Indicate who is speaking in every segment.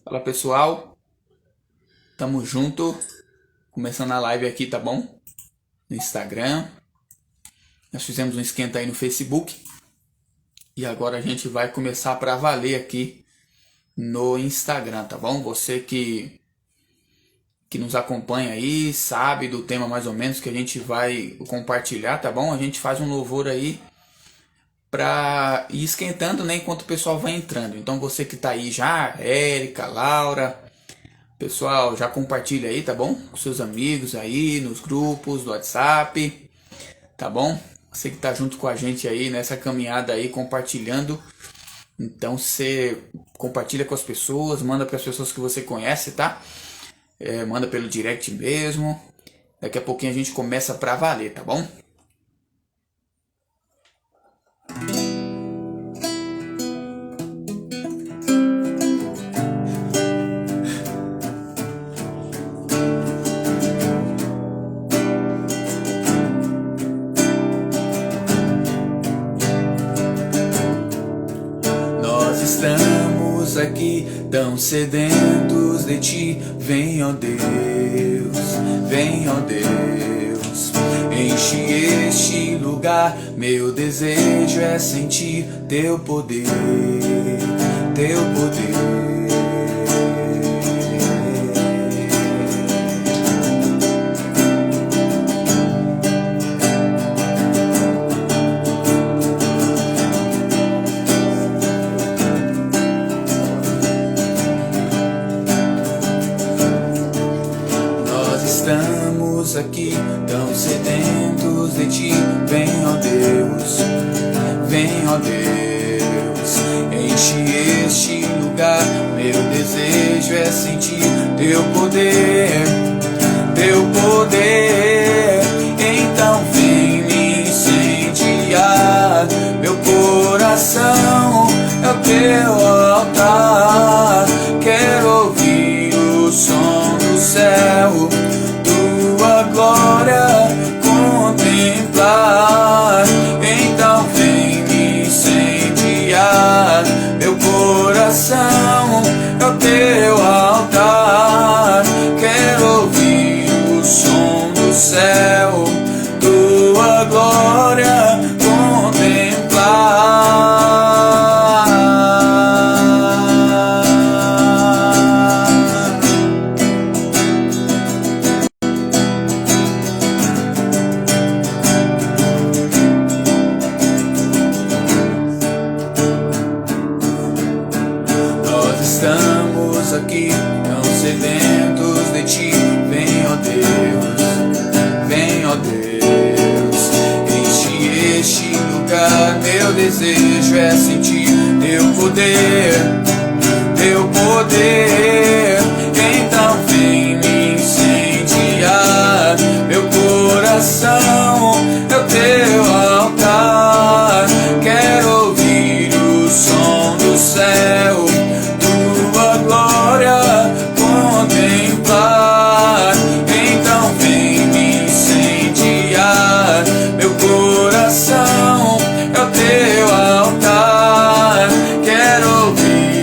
Speaker 1: Fala pessoal, tamo junto, começando a live aqui, tá bom? No Instagram, nós fizemos um esquenta aí no Facebook e agora a gente vai começar pra valer aqui no Instagram, tá bom? Você que nos acompanha aí, sabe do tema mais ou menos que a gente vai compartilhar, tá bom? A gente faz um louvor aí pra ir esquentando, né, enquanto o pessoal vai entrando. Então você que tá aí já, Érica, Laura, pessoal, já compartilha aí, tá bom? Com seus amigos aí, nos grupos do WhatsApp, tá bom? Você que tá junto com a gente aí nessa caminhada aí, compartilhando. Então você compartilha com as pessoas, manda para as pessoas que você conhece, tá? Manda pelo direct mesmo. Daqui a pouquinho a gente começa pra valer, tá bom? Nós estamos aqui tão sedentos de ti. Vem, ó Deus, vem, ó Deus. Enche este lugar, meu desejo é sentir teu poder, teu poder. Estamos aqui tão sedentos de ti. Vem, ó Deus, vem, ó Deus. Enche este lugar, meu desejo é sentir teu poder, teu poder. Então vem me incendiar, meu coração é o teu altar. Quero ouvir o som do céu, glória contemplar. Então vem me incendiar, meu coração é o teu altar. Quero ouvir o som do céu, tua glória contemplar. Estamos aqui tão sedentos de ti. Vem, ó Deus, vem, ó Deus. Enche este lugar, meu desejo é sentir teu poder, teu poder. Então vem me incendiar, meu coração é o teu altar. Quero ouvir o som do céu, glória contemplar. Então vem me incendiar, meu coração é o teu altar. Quero ouvir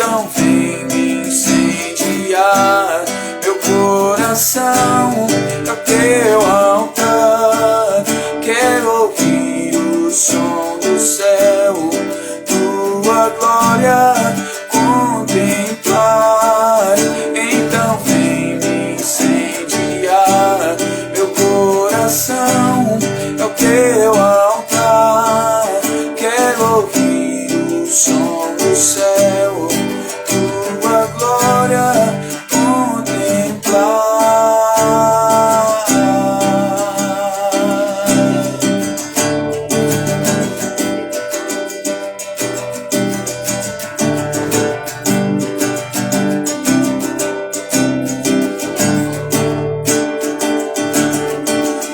Speaker 1: Então vem me incendiar, meu coração é o teu altar. Quero ouvir o som do céu, tua glória contemplar. Então vem me incendiar, meu coração é o teu altar. Quero ouvir o som do céu, tua glória contemplar.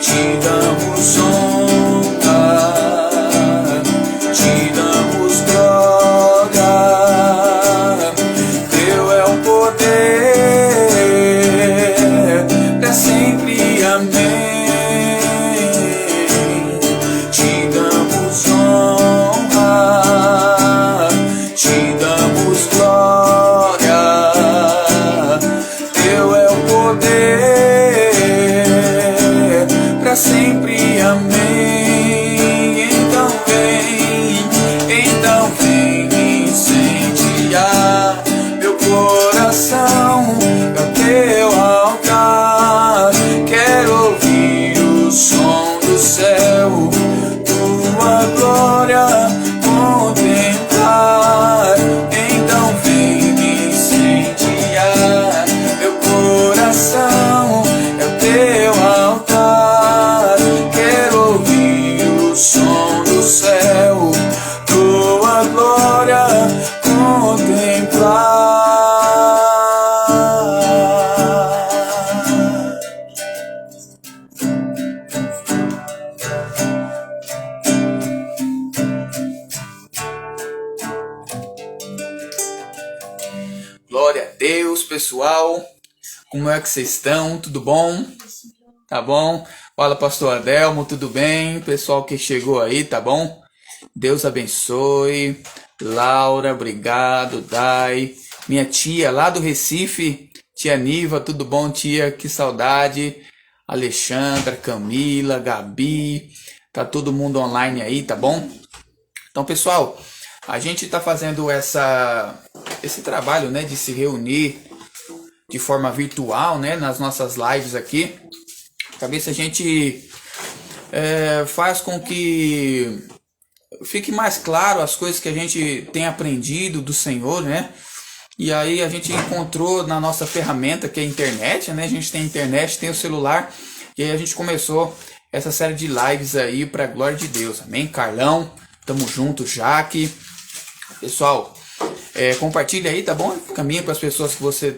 Speaker 1: Te damos honra, te damos glória. Teu é o poder, pra sempre, amém. Te damos honra, te damos glória. Teu é o poder, pra sempre, amém. Então vem me incendiar, meu coração é o teu altar. Quero ouvir o som do céu, tua glória contemplar. Então vem me incendiar, meu coração é o teu altar. Quero ouvir o som do céu, tua glória contemplar. Glória a Deus, pessoal. Como é que vocês estão? Tudo bom? Tá bom? Fala, pastor Adelmo, tudo bem? Pessoal que chegou aí, tá bom? Deus abençoe. Laura, obrigado. Dai. Minha tia lá do Recife, tia Niva, tudo bom, tia? Que saudade. Alexandra, Camila, Gabi, tá todo mundo online aí, tá bom? Então, pessoal, a gente tá fazendo esse trabalho, né, de se reunir de forma virtual, né, nas nossas lives aqui, para ver se a gente faz com que fique mais claro as coisas que a gente tem aprendido do Senhor, né? E aí a gente encontrou na nossa ferramenta, que é a internet, né? A gente tem a internet, tem o celular, e aí a gente começou essa série de lives aí para a glória de Deus, amém? Carlão, tamo junto, Jaque. Pessoal, compartilha aí, tá bom? Caminha para as pessoas que você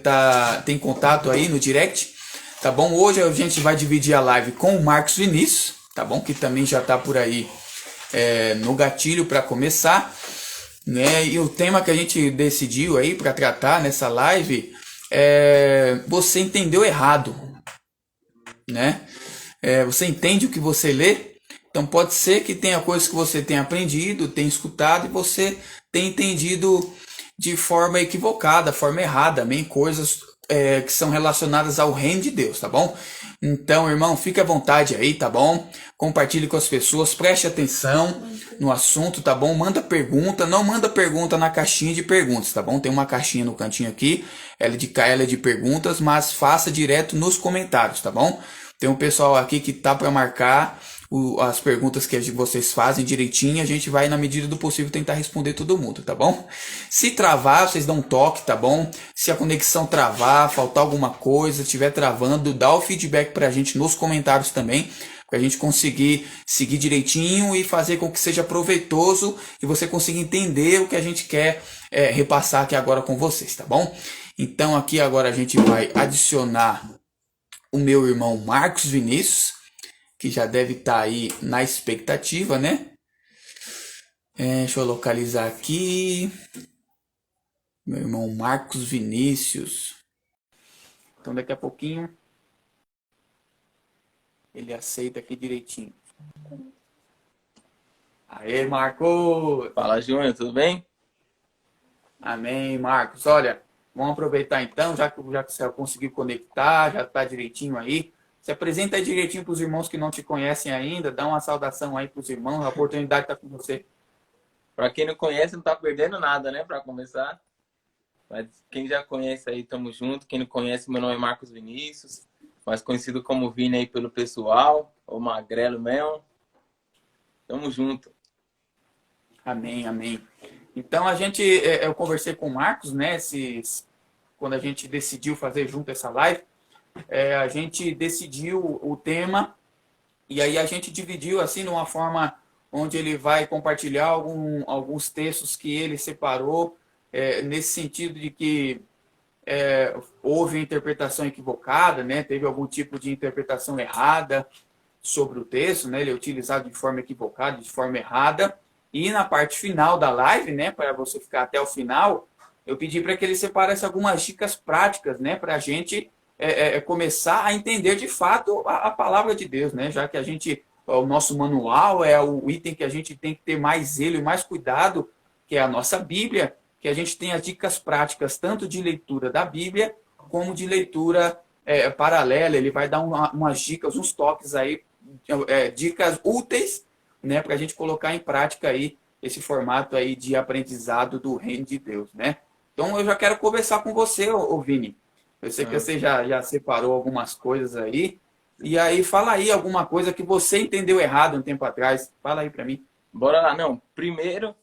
Speaker 1: tem contato aí no direct, tá bom? Hoje a gente vai dividir a live com o Marcos Vinícius, tá bom? Que também já tá por aí no gatilho para começar, né? E o tema que a gente decidiu aí para tratar nessa live é: você entendeu errado, né? Você entende o que você lê? Então pode ser que tenha coisas que você tenha aprendido, tenha escutado e você tenha entendido de forma equivocada, forma errada, amém? Coisas que são relacionadas ao reino de Deus, tá bom? Então, irmão, fique à vontade aí, tá bom? Compartilhe com as pessoas, preste atenção no assunto, tá bom? Manda pergunta, não manda pergunta na caixinha de perguntas, tá bom? Tem uma caixinha no cantinho aqui, ela é de perguntas, mas faça direto nos comentários, tá bom? Tem um pessoal aqui que tá para marcar as perguntas que vocês fazem direitinho, a gente vai, na medida do possível, tentar responder todo mundo, tá bom? Se travar, vocês dão um toque, tá bom? Se a conexão travar, faltar alguma coisa, estiver travando, dá o feedback pra gente nos comentários também, pra gente conseguir seguir direitinho e fazer com que seja proveitoso e você consiga entender o que a gente quer repassar aqui agora com vocês, tá bom? Então aqui agora a gente vai adicionar o meu irmão Marcos Vinícius, que já deve estar aí na expectativa, né? Deixa eu localizar aqui. Meu irmão Marcos Vinícius. Então daqui a pouquinho ele aceita aqui direitinho. Aê, Marcos!
Speaker 2: Fala, Júnior, tudo bem?
Speaker 1: Amém, Marcos. Olha, vamos aproveitar então, já que você conseguiu conectar, já está direitinho aí. Se apresenta aí direitinho para os irmãos que não te conhecem ainda, dá uma saudação aí para os irmãos, a oportunidade está com você.
Speaker 2: Para quem não conhece, não tá perdendo nada, né? Para começar. Mas quem já conhece aí, tamo junto. Quem não conhece, meu nome é Marcos Vinícius, mais conhecido como Vini aí pelo pessoal, ou Magrelo mesmo. Tamo junto.
Speaker 1: Amém, amém. Então eu conversei com o Marcos, né? Quando a gente decidiu fazer junto essa live, a gente decidiu o tema e aí a gente dividiu assim numa forma onde ele vai compartilhar alguns textos que ele separou, nesse sentido de que houve interpretação equivocada, né? Teve algum tipo de interpretação errada sobre o texto, né? Ele é utilizado de forma equivocada, de forma errada. E na parte final da live, né, para você ficar até o final, eu pedi para que ele separasse algumas dicas práticas, né, para a gente começar a entender de fato a palavra de Deus, né? Já que o nosso manual é o item que a gente tem que ter mais zelo e mais cuidado, que é a nossa Bíblia, que a gente tem as dicas práticas tanto de leitura da Bíblia como de leitura paralela. Ele vai dar umas dicas, uns toques aí, dicas úteis, né, para a gente colocar em prática aí esse formato aí de aprendizado do reino de Deus, né? Então eu já quero conversar com você, Vini. Eu sei que
Speaker 2: Uhum.
Speaker 1: você já separou algumas coisas aí. E aí, fala aí alguma coisa que você entendeu errado um tempo atrás. Fala aí para mim.
Speaker 2: Bora lá. Não, primeiro,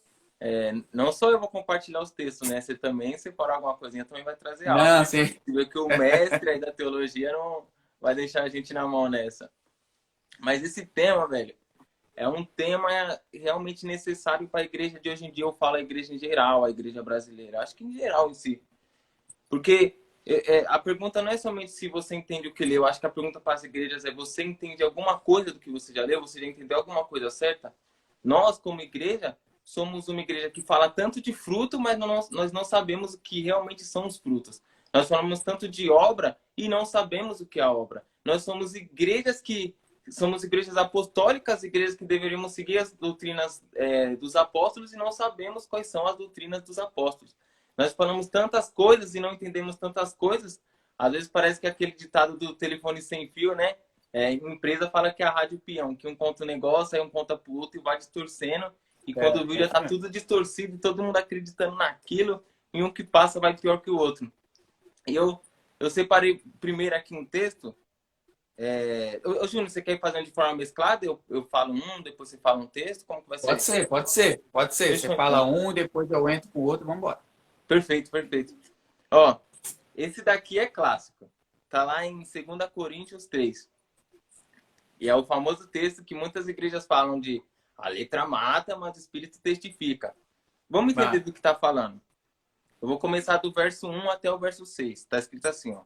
Speaker 2: não só eu vou compartilhar os textos, né? Você também, se for alguma coisinha, também vai trazer algo,
Speaker 1: Não,
Speaker 2: né?
Speaker 1: sim.
Speaker 2: Você vê que o mestre aí da teologia não vai deixar a gente na mão nessa. Mas esse tema, velho, é um tema realmente necessário para a igreja de hoje em dia. Eu falo a igreja em geral, a igreja brasileira. Acho que em geral em si. Porque a pergunta não é somente se você entende o que leu. Acho que a pergunta para as igrejas é: você entende alguma coisa do que você já leu? Você já entendeu alguma coisa certa? Nós, como igreja, somos uma igreja que fala tanto de fruto, mas nós não sabemos o que realmente são os frutos. Nós falamos tanto de obra e não sabemos o que é a obra. Nós somos igrejas apostólicas, igrejas que deveríamos seguir as doutrinas dos apóstolos e não sabemos quais são as doutrinas dos apóstolos. Nós falamos tantas coisas e não entendemos tantas coisas. Às vezes parece que é aquele ditado do telefone sem fio, né? Empresa fala que é a rádio peão, que um conta um negócio, aí um conta pro outro e vai distorcendo. E quando o vídeo
Speaker 1: Isso
Speaker 2: tá
Speaker 1: mesmo.
Speaker 2: tudo distorcido, todo mundo acreditando naquilo, e um que passa vai pior que o outro. E eu separei primeiro aqui um texto. Júnior, você quer ir fazendo de forma mesclada? Eu falo um, depois você fala um texto? Como que vai
Speaker 1: Pode
Speaker 2: ser?
Speaker 1: ser, pode ser, pode ser. Você
Speaker 2: Fechou
Speaker 1: fala
Speaker 2: então.
Speaker 1: um, depois eu entro com o outro, vamos embora.
Speaker 2: Perfeito, perfeito. Ó, esse daqui é clássico. Tá lá em 2 Coríntios 3. E é o famoso texto que muitas igrejas falam de a letra mata, mas o espírito testifica. Vamos entender
Speaker 1: Vai.
Speaker 2: do que está falando. Eu vou começar do verso 1 até o verso 6. Está escrito assim, ó.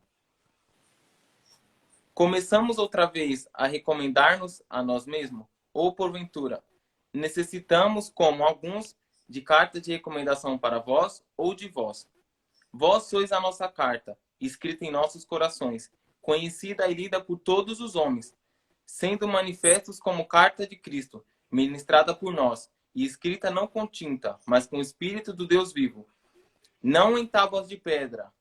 Speaker 2: Começamos outra vez a recomendar-nos a nós mesmos? Ou, porventura, necessitamos, como alguns, de carta de recomendação para vós ou de vós? Vós sois a nossa carta, escrita em nossos corações, conhecida e lida por todos os homens, sendo manifestos como carta de Cristo, ministrada por nós, e escrita não com tinta, mas com o Espírito do Deus vivo, não em tábuas de pedra,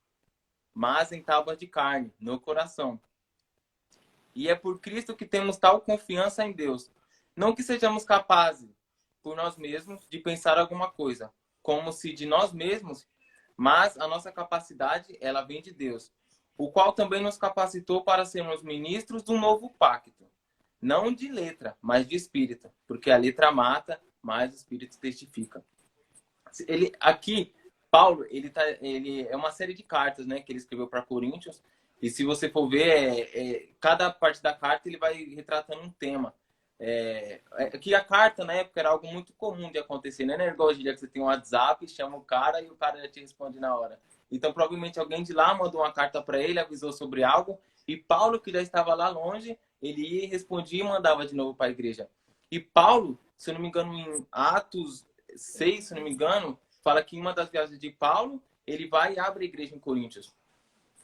Speaker 2: mas em tábuas de carne, no coração. E é por Cristo que temos tal confiança em Deus. Não que sejamos capazes, por nós mesmos, de pensar alguma coisa, como se de nós mesmos, mas a nossa capacidade, ela vem de Deus, o qual também nos capacitou para sermos ministros do novo pacto. Não de letra, mas de espírito, porque a letra mata, mas o espírito testifica. Aqui, Paulo, ele é uma série de cartas, né, que ele escreveu para Coríntios, e se você for ver, cada parte da carta ele vai retratando um tema. Que a carta na época era algo muito comum de acontecer, né? Não é igual hoje em dia que você tem um WhatsApp, chama o cara e o cara já te responde na hora. Então, provavelmente alguém de lá mandou uma carta para ele, avisou sobre algo, e Paulo, que já estava lá longe, ele ia, respondia e mandava de novo para a igreja. E Paulo, se eu não me engano, em Atos 6, se eu não me engano, fala que em uma das viagens de Paulo, ele vai e abre a igreja em Coríntios.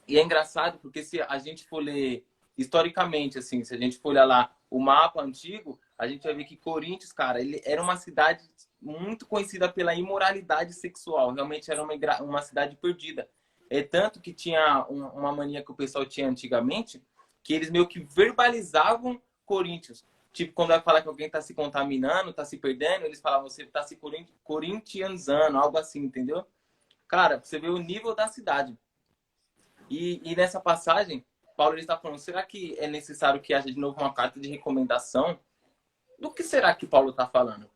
Speaker 2: E é engraçado porque se a gente for ler historicamente, se a gente for olhar lá o mapa antigo, a gente vai ver que Coríntios, cara, ele era uma cidade muito conhecida pela imoralidade sexual. Realmente era uma cidade perdida. É tanto que tinha uma mania que o pessoal tinha antigamente, que eles meio que verbalizavam Coríntios. Tipo, quando vai falar que alguém está se contaminando, está se perdendo, eles falavam, você está se corintianizando, algo assim, entendeu? Cara, você vê o nível da cidade. E nessa passagem, Paulo está falando, será que é necessário que haja de novo uma carta de recomendação? Do que será que Paulo está falando?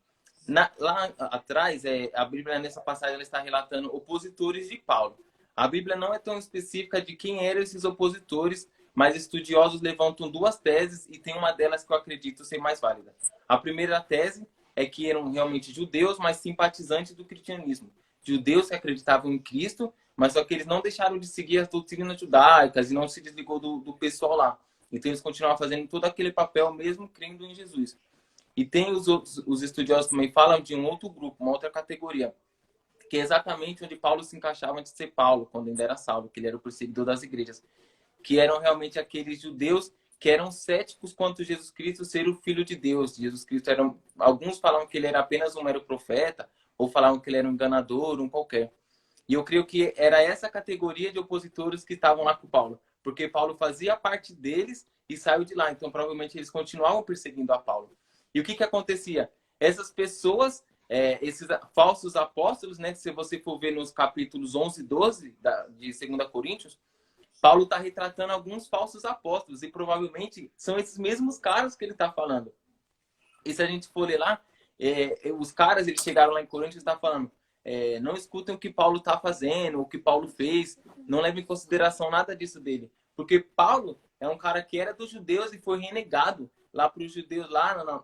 Speaker 2: Lá atrás, a Bíblia, nessa passagem, ela está relatando opositores de Paulo. A Bíblia não é tão específica de quem eram esses opositores, mas estudiosos levantam duas teses e tem uma delas que eu acredito ser mais válida. A primeira tese é que eram realmente judeus, mas simpatizantes do cristianismo. Judeus que acreditavam em Cristo, mas só que eles não deixaram de seguir as doutrinas judaicas e não se desligou do pessoal lá. Então eles continuavam fazendo todo aquele papel mesmo crendo em Jesus. E tem os estudiosos também falam de um outro grupo, uma outra categoria, que é exatamente onde Paulo se encaixava antes de ser Paulo, quando ainda era Saulo, que ele era o perseguidor das igrejas, que eram realmente aqueles judeus que eram céticos quanto Jesus Cristo ser o Filho de Deus. Jesus Cristo alguns falavam que ele era apenas um mero profeta, ou falavam que ele era um enganador, um qualquer. E eu creio que era essa categoria de opositores que estavam lá com Paulo, porque Paulo fazia parte deles e saiu de lá. Então, provavelmente, eles continuavam perseguindo a Paulo. E o que acontecia? Essas pessoas, esses falsos apóstolos, né, se você for ver nos capítulos 11 e 12 de 2 Coríntios, Paulo está retratando alguns falsos apóstolos e provavelmente são esses mesmos caras que ele está falando. E se a gente for ler lá, os caras, eles chegaram lá em Coríntios e estão falando, não escutem o que Paulo está fazendo, o que Paulo fez, não levem em consideração nada disso dele. Porque Paulo é um cara que era dos judeus e foi renegado lá para os judeus, lá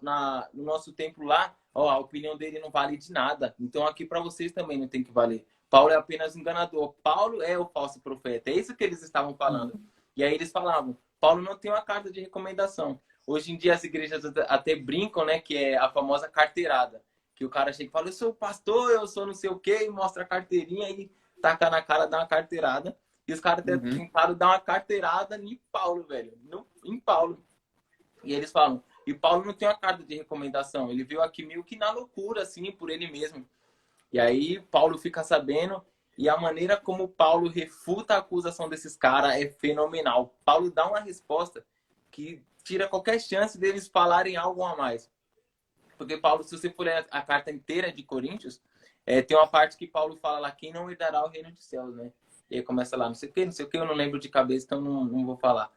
Speaker 2: no nosso templo lá, a opinião dele não vale de nada. Então aqui para vocês também não tem que valer. Paulo é apenas enganador. Paulo é o falso profeta. É isso que eles estavam falando. E aí eles falavam, Paulo não tem uma carta de recomendação. Hoje em dia as igrejas até brincam, né, que é a famosa carteirada. Que o cara chega e fala, eu sou pastor, eu sou não sei o quê, e mostra a carteirinha e taca na cara, dá uma carteirada. E os caras até tentaram dar uma carteirada em Paulo, velho. Em Paulo. E eles falam, e Paulo não tem uma carta de recomendação. Ele veio aqui meio que na loucura, assim, por ele mesmo. E aí Paulo fica sabendo, e a maneira como Paulo refuta a acusação desses caras é fenomenal. Paulo dá uma resposta que tira qualquer chance deles falarem algo a mais. Porque Paulo, se você for ler a carta inteira de Coríntios, tem uma parte que Paulo fala lá, quem não herdará o reino dos céus, né? E aí começa lá, não sei o que, eu não lembro de cabeça, então não vou falar.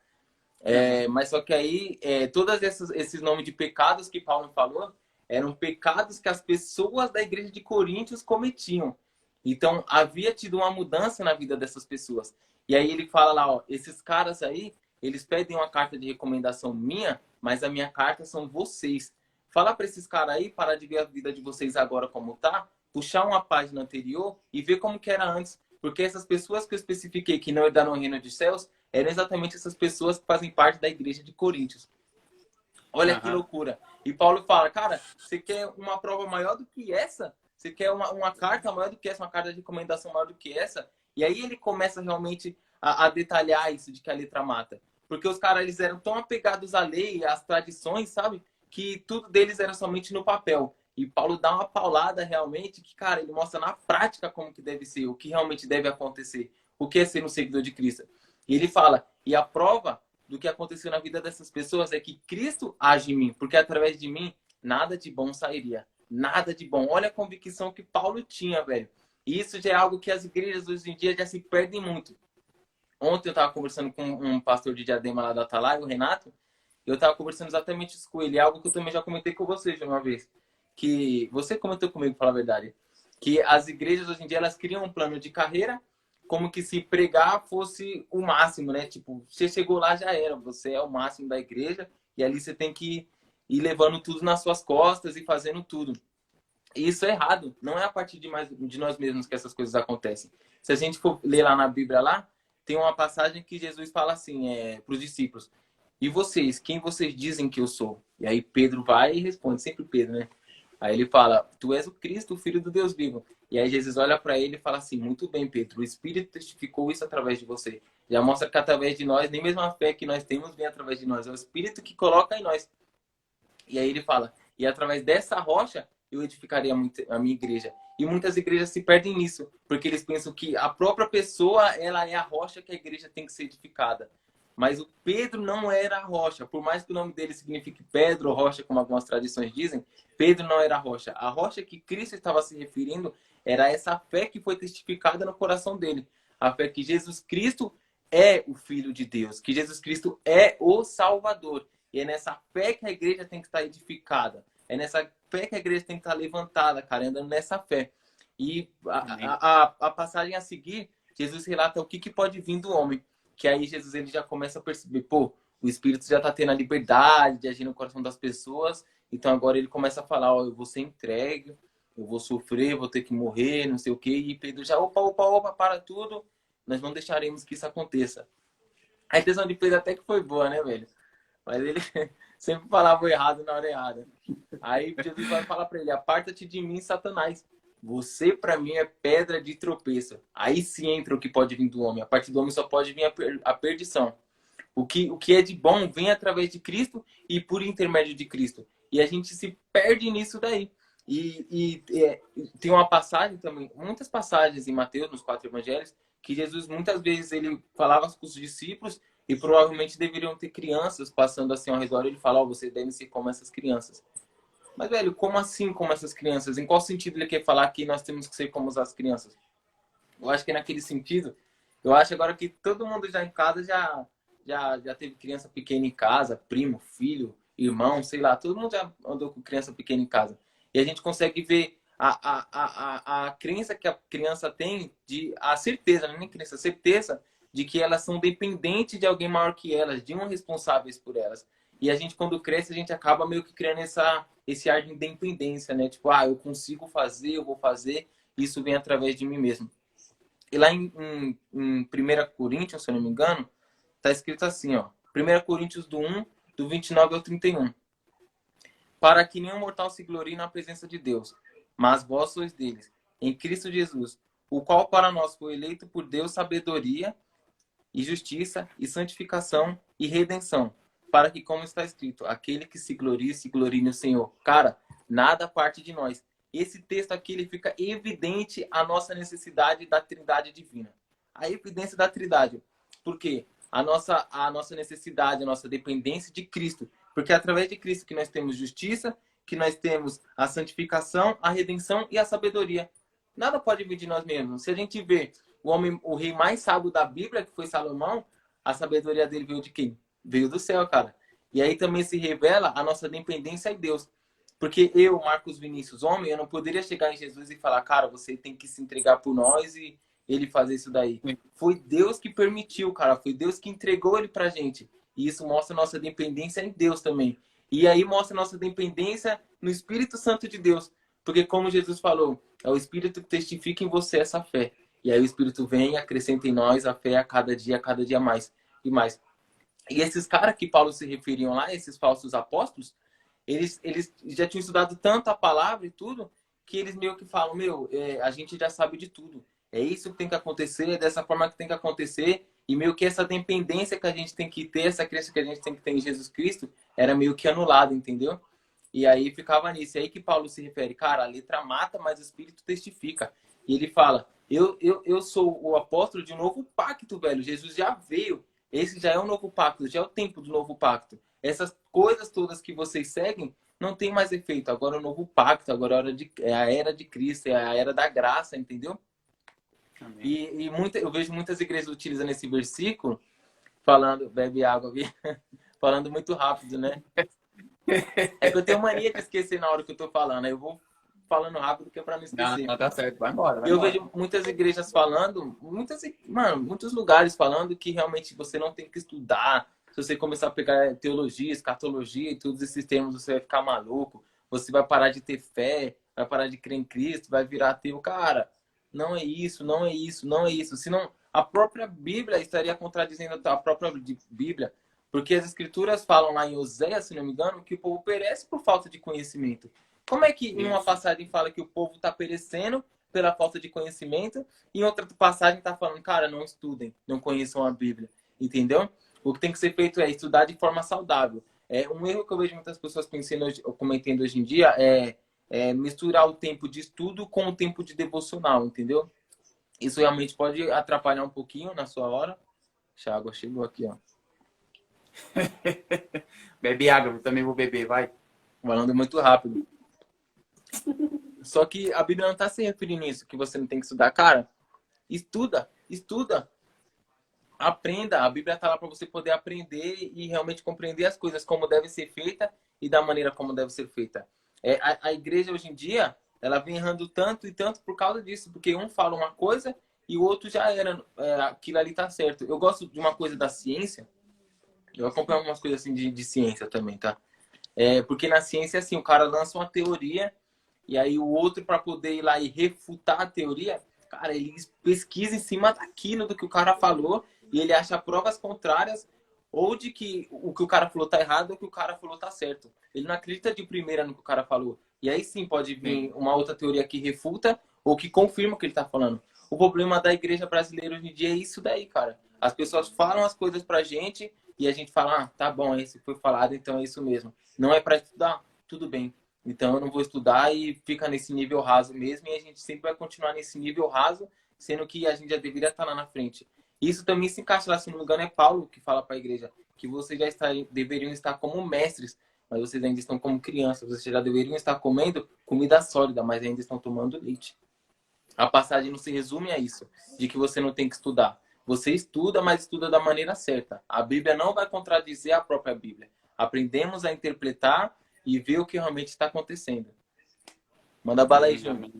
Speaker 2: Mas só que aí, todos esses nomes de pecados que Paulo falou, eram pecados que as pessoas da igreja de Coríntios cometiam. Então, havia tido uma mudança na vida dessas pessoas. E aí ele fala lá, esses caras aí, eles pedem uma carta de recomendação minha, mas a minha carta são vocês. Fala para esses caras aí, parar de ver a vida de vocês agora como tá, puxar uma página anterior e ver como que era antes. Porque essas pessoas que eu especifiquei que não herdaram o reino dos céus, eram exatamente essas pessoas que fazem parte da igreja de Coríntios. Olha que loucura. E Paulo fala, cara, você quer uma prova maior do que essa? Você quer uma carta maior do que essa? Uma carta de recomendação maior do que essa? E aí ele começa realmente a detalhar isso de que a letra mata. Porque os caras, eles eram tão apegados à lei, às tradições, sabe? Que tudo deles era somente no papel. E Paulo dá uma paulada realmente que, cara, ele mostra na prática como que deve ser, o que realmente deve acontecer, o que é ser um seguidor de Cristo. E ele fala, e a prova do que aconteceu na vida dessas pessoas é que Cristo age em mim, porque através de mim nada de bom sairia. Nada de bom. Olha a convicção que Paulo tinha, velho. E isso já é algo que as igrejas hoje em dia já se perdem muito. Ontem eu estava conversando com um pastor de Diadema lá da Atalaia, o Renato, e eu estava conversando exatamente isso com ele. É algo que eu também já comentei com você já uma vez. Que você comentou comigo, para falar a verdade. Que as igrejas hoje em dia elas criam um plano de carreira como que se pregar fosse o máximo, né? Tipo, você chegou lá, já era. Você é o máximo da igreja e ali você tem que ir levando tudo nas suas costas e fazendo tudo. E isso é errado. Não é a partir de nós mesmos que essas coisas acontecem. Se a gente for ler lá na Bíblia, lá, tem uma passagem que Jesus fala assim para os discípulos. E vocês? Quem vocês dizem que eu sou? E aí Pedro vai e responde. Sempre Pedro, né? Aí ele fala, tu és o Cristo, o Filho do Deus vivo. E aí Jesus olha para ele e fala assim, muito bem, Pedro, o Espírito testificou isso através de você. Já mostra que através de nós, nem mesmo a fé que nós temos vem através de nós. É o Espírito que coloca em nós. E aí ele fala, e através dessa rocha eu edificarei a minha igreja. E muitas igrejas se perdem nisso, porque eles pensam que a própria pessoa, ela é a rocha que a igreja tem que ser edificada. Mas o Pedro não era a rocha. Por mais que o nome dele signifique Pedro ou rocha, como algumas tradições dizem, Pedro não era a rocha. A rocha que Cristo estava se referindo era essa fé que foi testificada no coração dele. A fé que Jesus Cristo é o Filho de Deus, que Jesus Cristo é o Salvador. E é nessa fé que a igreja tem que estar edificada. É nessa fé que a igreja tem que estar levantada, cara, andando nessa fé. E a passagem a seguir, Jesus relata o que pode vir do homem. Que aí Jesus ele já começa a perceber, pô, o Espírito já está tendo a liberdade de agir no coração das pessoas. Então agora ele começa a falar, ó, eu vou ser entregue, eu vou sofrer, vou ter que morrer, não sei o quê. E Pedro já, opa, para tudo. Nós não deixaremos que isso aconteça. A intenção de Pedro até que foi boa, né, velho? Mas ele sempre falava o errado na hora errada. Aí Jesus vai falar para ele, aparta-te de mim, Satanás. Você, para mim, é pedra de tropeço. Aí sim entra o que pode vir do homem. A partir do homem só pode vir a perdição. O que é de bom vem através de Cristo e por intermédio de Cristo. E a gente se perde nisso daí. Tem uma passagem também, muitas passagens em Mateus, nos 4 evangelhos, que Jesus muitas vezes ele falava com os discípulos e provavelmente deveriam ter crianças passando assim ao redor. Ele fala, você deve ser como essas crianças. Mas, velho, como assim como essas crianças? Em qual sentido ele quer falar que nós temos que ser como as crianças? Eu acho que é naquele sentido. Eu acho agora que todo mundo já em casa já teve criança pequena em casa, primo, filho, irmão, sei lá. Todo mundo já andou com criança pequena em casa. E a gente consegue ver a crença que a criança tem, a certeza, não é nem crença, a certeza de que elas são dependentes de alguém maior que elas, de um responsáveis por elas. E a gente, quando cresce, a gente acaba meio que criando esse ar de independência, né? Tipo, eu consigo fazer, eu vou fazer, isso vem através de mim mesmo. E lá em 1 Coríntios, se eu não me engano, tá escrito assim, ó. 1 Coríntios do 1, do 29 ao 31. Para que nenhum mortal se glorie na presença de Deus, mas vós sois deles, em Cristo Jesus, o qual para nós foi eleito por Deus sabedoria e justiça e santificação e redenção, para que, como está escrito, aquele que se glorie no Senhor. Cara, nada parte de nós. Esse texto aqui ele fica evidente a nossa necessidade da Trindade divina. A evidência da Trindade. Por quê? A nossa necessidade, a nossa dependência de Cristo. Porque é através de Cristo que nós temos justiça, que nós temos a santificação, a redenção e a sabedoria. Nada pode vir de nós mesmos. Se a gente vê o rei mais sábio da Bíblia, que foi Salomão, a sabedoria dele veio de quem? Veio do céu, cara. E aí também se revela a nossa dependência em Deus. Porque eu, Marcos Vinícius, homem, eu não poderia chegar em Jesus e falar, cara, você tem que se entregar por nós e ele fazer isso daí. Foi Deus que permitiu, cara. Foi Deus que entregou ele pra gente. E isso mostra a nossa dependência em Deus também. E aí mostra a nossa dependência no Espírito Santo de Deus. Porque como Jesus falou, é o Espírito que testifica em você essa fé. E aí o Espírito vem e acrescenta em nós a fé a cada dia mais e mais. E esses caras que Paulo se referiam lá, esses falsos apóstolos, eles já tinham estudado tanto a palavra e tudo, que eles meio que falam, a gente já sabe de tudo. É isso que tem que acontecer, é dessa forma que tem que acontecer. E meio que essa dependência que a gente tem que ter, essa crença que a gente tem que ter em Jesus Cristo, era meio que anulada, entendeu? E aí ficava nisso. É aí que Paulo se refere, cara, a letra mata, mas o Espírito testifica. E ele fala, eu sou o apóstolo de um novo pacto, velho. Jesus já veio. Esse já é o novo pacto, já é o tempo do novo pacto. Essas coisas todas que vocês seguem não tem mais efeito. Agora é o novo pacto, agora é a era de Cristo, é a era da graça, entendeu? Eu vejo muitas igrejas utilizando esse versículo, falando, bebe água, falando muito rápido, né? É que eu tenho mania de esquecer na hora que eu tô falando. Aí eu vou falando rápido que é pra não esquecer.
Speaker 1: Não, tá certo, vai embora.
Speaker 2: Eu vejo muitas igrejas falando, muitos lugares falando que realmente você não tem que estudar. Se você começar a pegar teologia, escatologia e todos esses termos, você vai ficar maluco. Você vai parar de ter fé, vai parar de crer em Cristo, vai virar ateu. Cara, não é isso, não é isso, não é isso. Senão a própria Bíblia estaria contradizendo a própria Bíblia. Porque as escrituras falam lá em Oséias, se não me engano, que o povo perece por falta de conhecimento. Como é que em uma passagem fala que o povo está perecendo pela falta de conhecimento e em outra passagem está falando, cara, não estudem, não conheçam a Bíblia, entendeu? O que tem que ser feito é estudar de forma saudável. Um erro que eu vejo muitas pessoas cometendo hoje em dia misturar o tempo de estudo com o tempo de devocional, entendeu? Isso realmente pode atrapalhar um pouquinho na sua hora. A água chegou aqui, ó.
Speaker 1: Bebe água, eu também vou beber, vai.
Speaker 2: Falando muito rápido. Só que a Bíblia não está se referindo nisso, que você não tem que estudar. Cara, estuda, estuda. Aprenda. A Bíblia está lá para você poder aprender e realmente compreender as coisas como devem ser feitas e da maneira como deve ser feita. A igreja hoje em dia, ela vem errando tanto e tanto por causa disso, porque um fala uma coisa e o outro já era, aquilo ali tá certo. Eu gosto de uma coisa da ciência, eu acompanho algumas coisas assim de ciência também, tá? Porque na ciência, assim, o cara lança uma teoria e aí o outro, para poder ir lá e refutar a teoria, cara, ele pesquisa em cima daquilo do que o cara falou e ele acha provas contrárias ou de que o que o cara falou tá errado ou que o cara falou tá certo. Ele não acredita de primeira no que o cara falou. E aí sim pode vir uma outra teoria que refuta ou que confirma o que ele tá falando. O problema da igreja brasileira hoje em dia é isso daí, cara. As pessoas falam as coisas pra gente e a gente fala, ah, tá bom, esse foi falado, então é isso mesmo. Não é para estudar, tudo bem. Então eu não vou estudar e fica nesse nível raso mesmo e a gente sempre vai continuar nesse nível raso, sendo que a gente já deveria estar lá na frente. Isso também se encaixa lá, se não me engano, é Paulo que fala para a igreja que vocês deveriam estar como mestres, mas vocês ainda estão como crianças. Vocês já deveriam estar comendo comida sólida, mas ainda estão tomando leite. A passagem não se resume a isso, de que você não tem que estudar. Você estuda, mas estuda da maneira certa. A Bíblia não vai contradizer a própria Bíblia. Aprendemos a interpretar e ver o que realmente está acontecendo. Manda bala aí, Júnior.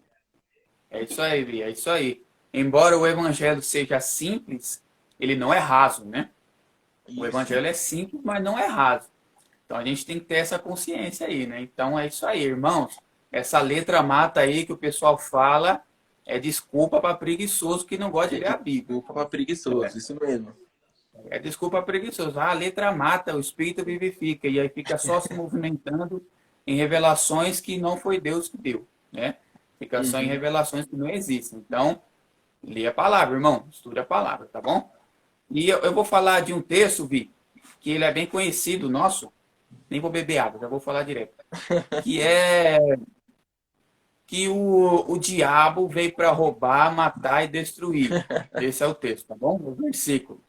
Speaker 1: É isso aí, Vi, é isso aí. Embora o evangelho seja simples, ele não é raso, né?
Speaker 2: Isso.
Speaker 1: O evangelho é simples, mas não é raso. Então a gente tem que ter essa consciência aí, né? Então é isso aí, irmãos. Essa letra mata aí que o pessoal fala é desculpa para preguiçoso que não gosta de ler a Bíblia.
Speaker 2: Desculpa para preguiçoso, isso mesmo.
Speaker 1: É desculpa preguiçoso. Ah, a letra mata, o espírito vivifica. E aí fica só se movimentando em revelações que não foi Deus que deu, né? Fica só em revelações que não existem. Então, lê a palavra, irmão. Estude a palavra, tá bom? E eu vou falar de um texto, Vi, que ele é bem conhecido nosso. Nem vou beber água, já vou falar direto. Que é que o diabo veio para roubar, matar e destruir. Esse é o texto, tá bom? O versículo.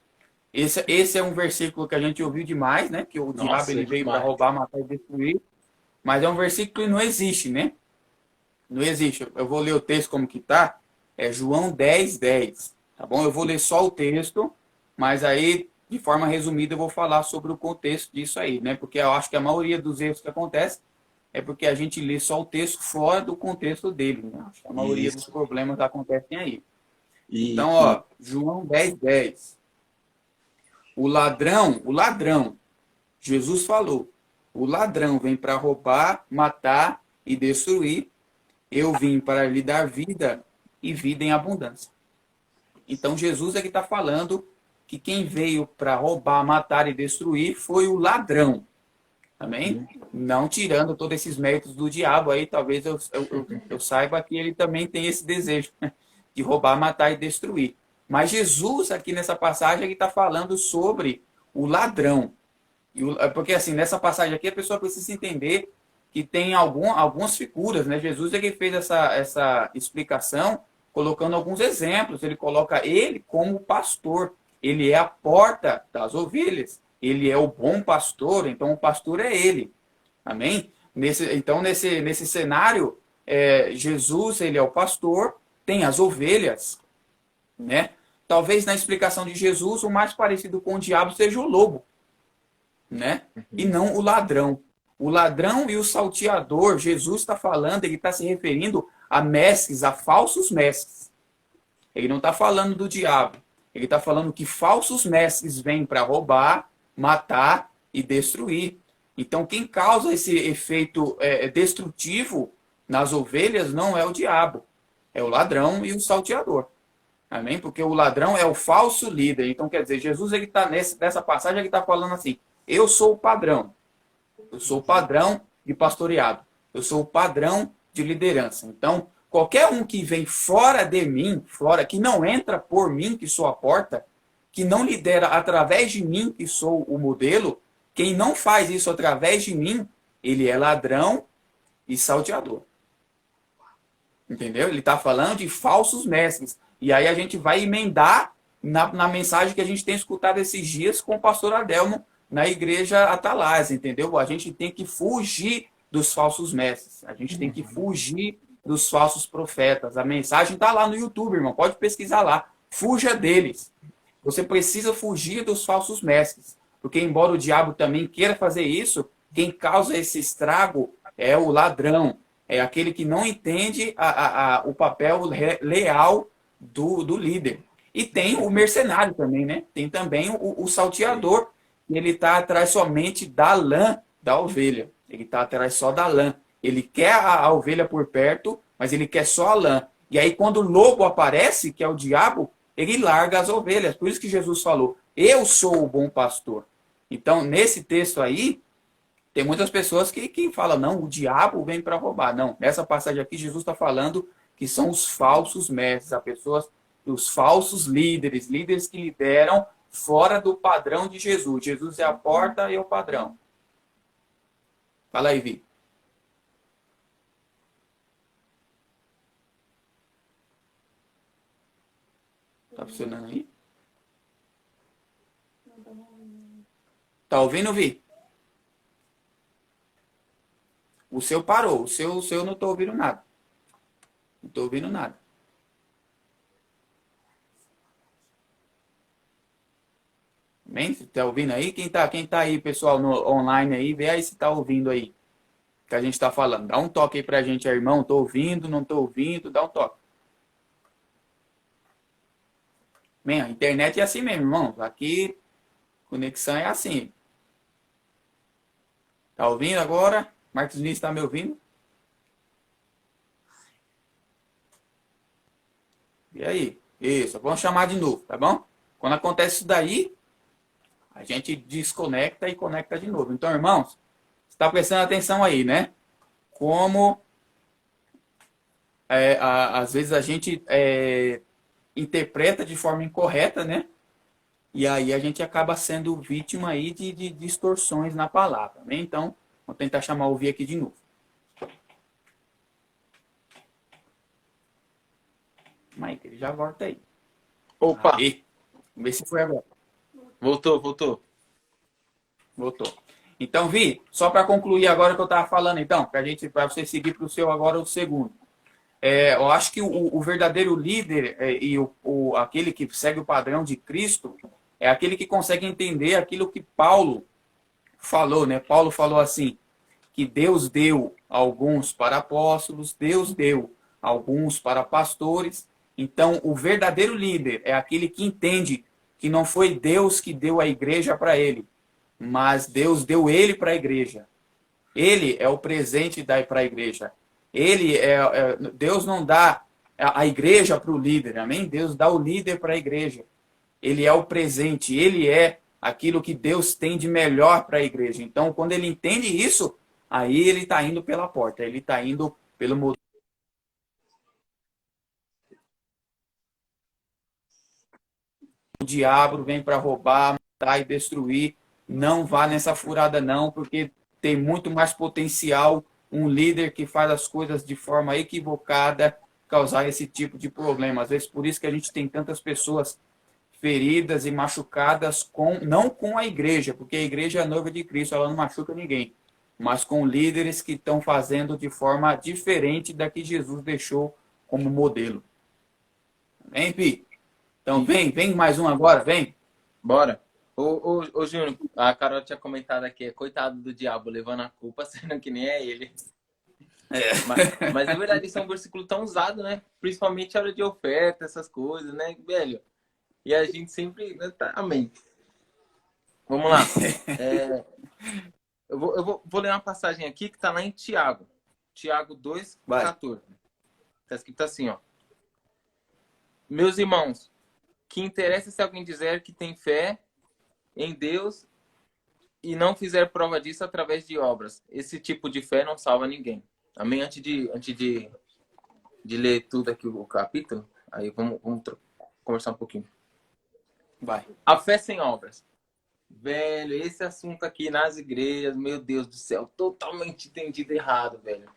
Speaker 1: Esse é um versículo que a gente ouviu demais, né? Que o diabo ele veio para roubar, matar e destruir. Mas é um versículo que não existe, né? Não existe. Eu vou ler o texto como que tá. É João 10, 10. Tá bom? Eu vou ler só o texto, mas aí, de forma resumida, eu vou falar sobre o contexto disso aí, né? Porque eu acho que a maioria dos erros que acontecem é porque a gente lê só o texto fora do contexto dele, né? Acho que a maioria dos problemas acontecem aí. Então, ó, João 10, 10. O ladrão, Jesus falou, o ladrão vem para roubar, matar e destruir. Eu vim para lhe dar vida e vida em abundância. Então, Jesus é que está falando que quem veio para roubar, matar e destruir foi o ladrão. Amém? Não tirando todos esses méritos do diabo aí, talvez eu saiba que ele também tem esse desejo de roubar, matar e destruir. Mas Jesus, aqui nessa passagem, ele está falando sobre o ladrão. Porque, assim, nessa passagem aqui, a pessoa precisa entender que tem algumas figuras, né? Jesus é que fez essa explicação, colocando alguns exemplos. Ele coloca ele como pastor. Ele é a porta das ovelhas. Ele é o bom pastor, então o pastor é ele. Amém? Então, nesse cenário, Jesus, ele é o pastor, tem as ovelhas, né? Talvez na explicação de Jesus, o mais parecido com o diabo seja o lobo, né? E não o ladrão. O ladrão e o salteador, Jesus está falando, ele está se referindo a mestres, a falsos mestres. Ele não está falando do diabo. Ele está falando que falsos mestres vêm para roubar, matar e destruir. Então, quem causa esse efeito destrutivo nas ovelhas não é o diabo, é o ladrão e o salteador. Amém? Porque o ladrão é o falso líder. Então, quer dizer, Jesus, ele está nessa passagem, ele está falando assim, eu sou o padrão. Eu sou o padrão de pastoreado. Eu sou o padrão de liderança. Então, qualquer um que vem fora de mim, que não entra por mim, que sou a porta, que não lidera através de mim, que sou o modelo, quem não faz isso através de mim, ele é ladrão e salteador. Entendeu? Ele está falando de falsos mestres. E aí a gente vai emendar na mensagem que a gente tem escutado esses dias com o pastor Adelmo na igreja Atalás, entendeu? A gente tem que fugir dos falsos mestres. A gente tem que fugir dos falsos profetas. A mensagem está lá no YouTube, irmão. Pode pesquisar lá. Fuja deles. Você precisa fugir dos falsos mestres. Porque embora o diabo também queira fazer isso, quem causa esse estrago é o ladrão. É aquele que não entende o papel leal do líder. E tem o mercenário também, né? Tem também o salteador. Ele está atrás somente da lã da ovelha. Ele está atrás só da lã. Ele quer a ovelha por perto, mas ele quer só a lã. E aí, quando o lobo aparece, que é o diabo, ele larga as ovelhas. Por isso que Jesus falou: eu sou o bom pastor. Então, nesse texto aí, tem muitas pessoas que falam: não, o diabo vem para roubar. Não, nessa passagem aqui, Jesus está falando que são os falsos mestres, as pessoas, os falsos líderes, líderes que lideram fora do padrão de Jesus. Jesus é a porta e é o padrão. Fala aí, Vi. Tá funcionando aí? Tá ouvindo, Vi? O seu parou. O seu não tô ouvindo nada. Não tô ouvindo nada. Bem, você tá ouvindo aí? Quem tá aí, pessoal, no online aí, vê aí se tá ouvindo aí. Que a gente tá falando. Dá um toque aí pra gente, irmão. Tô ouvindo, não tô ouvindo, dá um toque. Bem, a internet é assim mesmo, irmão. Aqui, conexão é assim. Tá ouvindo agora? Marcos Vinícius tá me ouvindo? E aí? Isso, vamos chamar de novo, tá bom? Quando acontece isso daí, a gente desconecta e conecta de novo. Então, irmãos, você está prestando atenção aí, né? Como às vezes a gente interpreta de forma incorreta, né? E aí a gente acaba sendo vítima aí de distorções na palavra, né? Então, vou tentar chamar o Vi aqui de novo. Mike, ele já volta aí.
Speaker 2: Opa!
Speaker 1: Aí. Vamos ver se foi agora.
Speaker 2: Voltou, voltou.
Speaker 1: Voltou. Então, Vi, só para concluir agora o que eu estava falando, então, para você seguir para o seu agora o segundo. Eu acho que o verdadeiro líder e aquele que segue o padrão de Cristo é aquele que consegue entender aquilo que Paulo falou, né? Paulo falou assim, que Deus deu alguns para apóstolos, Deus deu alguns para pastores. Então, o verdadeiro líder é aquele que entende que não foi Deus que deu a igreja para ele, mas Deus deu ele para a igreja. Ele é o presente para a igreja. Deus não dá a igreja para o líder, amém? Deus dá o líder para a igreja. Ele é o presente, ele é aquilo que Deus tem de melhor para a igreja. Então, quando ele entende isso, aí ele está indo pela porta, ele está indo pelo modelo. O diabo vem para roubar, matar e destruir. Não vá nessa furada não, porque tem muito mais potencial um líder que faz as coisas de forma equivocada causar esse tipo de problema. Às vezes por isso que a gente tem tantas pessoas feridas e machucadas não com a igreja, porque a igreja é a noiva de Cristo, ela não machuca ninguém, mas com líderes que estão fazendo de forma diferente da que Jesus deixou como modelo. Vem, Pi? Então vem mais um agora, vem.
Speaker 2: Bora. Ô, Júnior, a Carol tinha comentado aqui, coitado do diabo, levando a culpa, sendo que nem é ele. Mas é verdade, isso é um versículo tão usado, né? Principalmente a hora de oferta, essas coisas, né, velho? E a gente sempre... Amém. Vamos lá. Eu vou ler uma passagem aqui que está lá em Tiago. Tiago 2,14. Está escrito assim, ó. Meus irmãos, que interessa se alguém dizer que tem fé em Deus e não fizer prova disso através de obras. Esse tipo de fé não salva ninguém. Amém? Antes de ler tudo aqui o capítulo, aí vamos conversar um pouquinho.
Speaker 1: Vai.
Speaker 2: A fé sem obras. Velho, esse assunto aqui nas igrejas, meu Deus do céu, totalmente entendido errado, velho.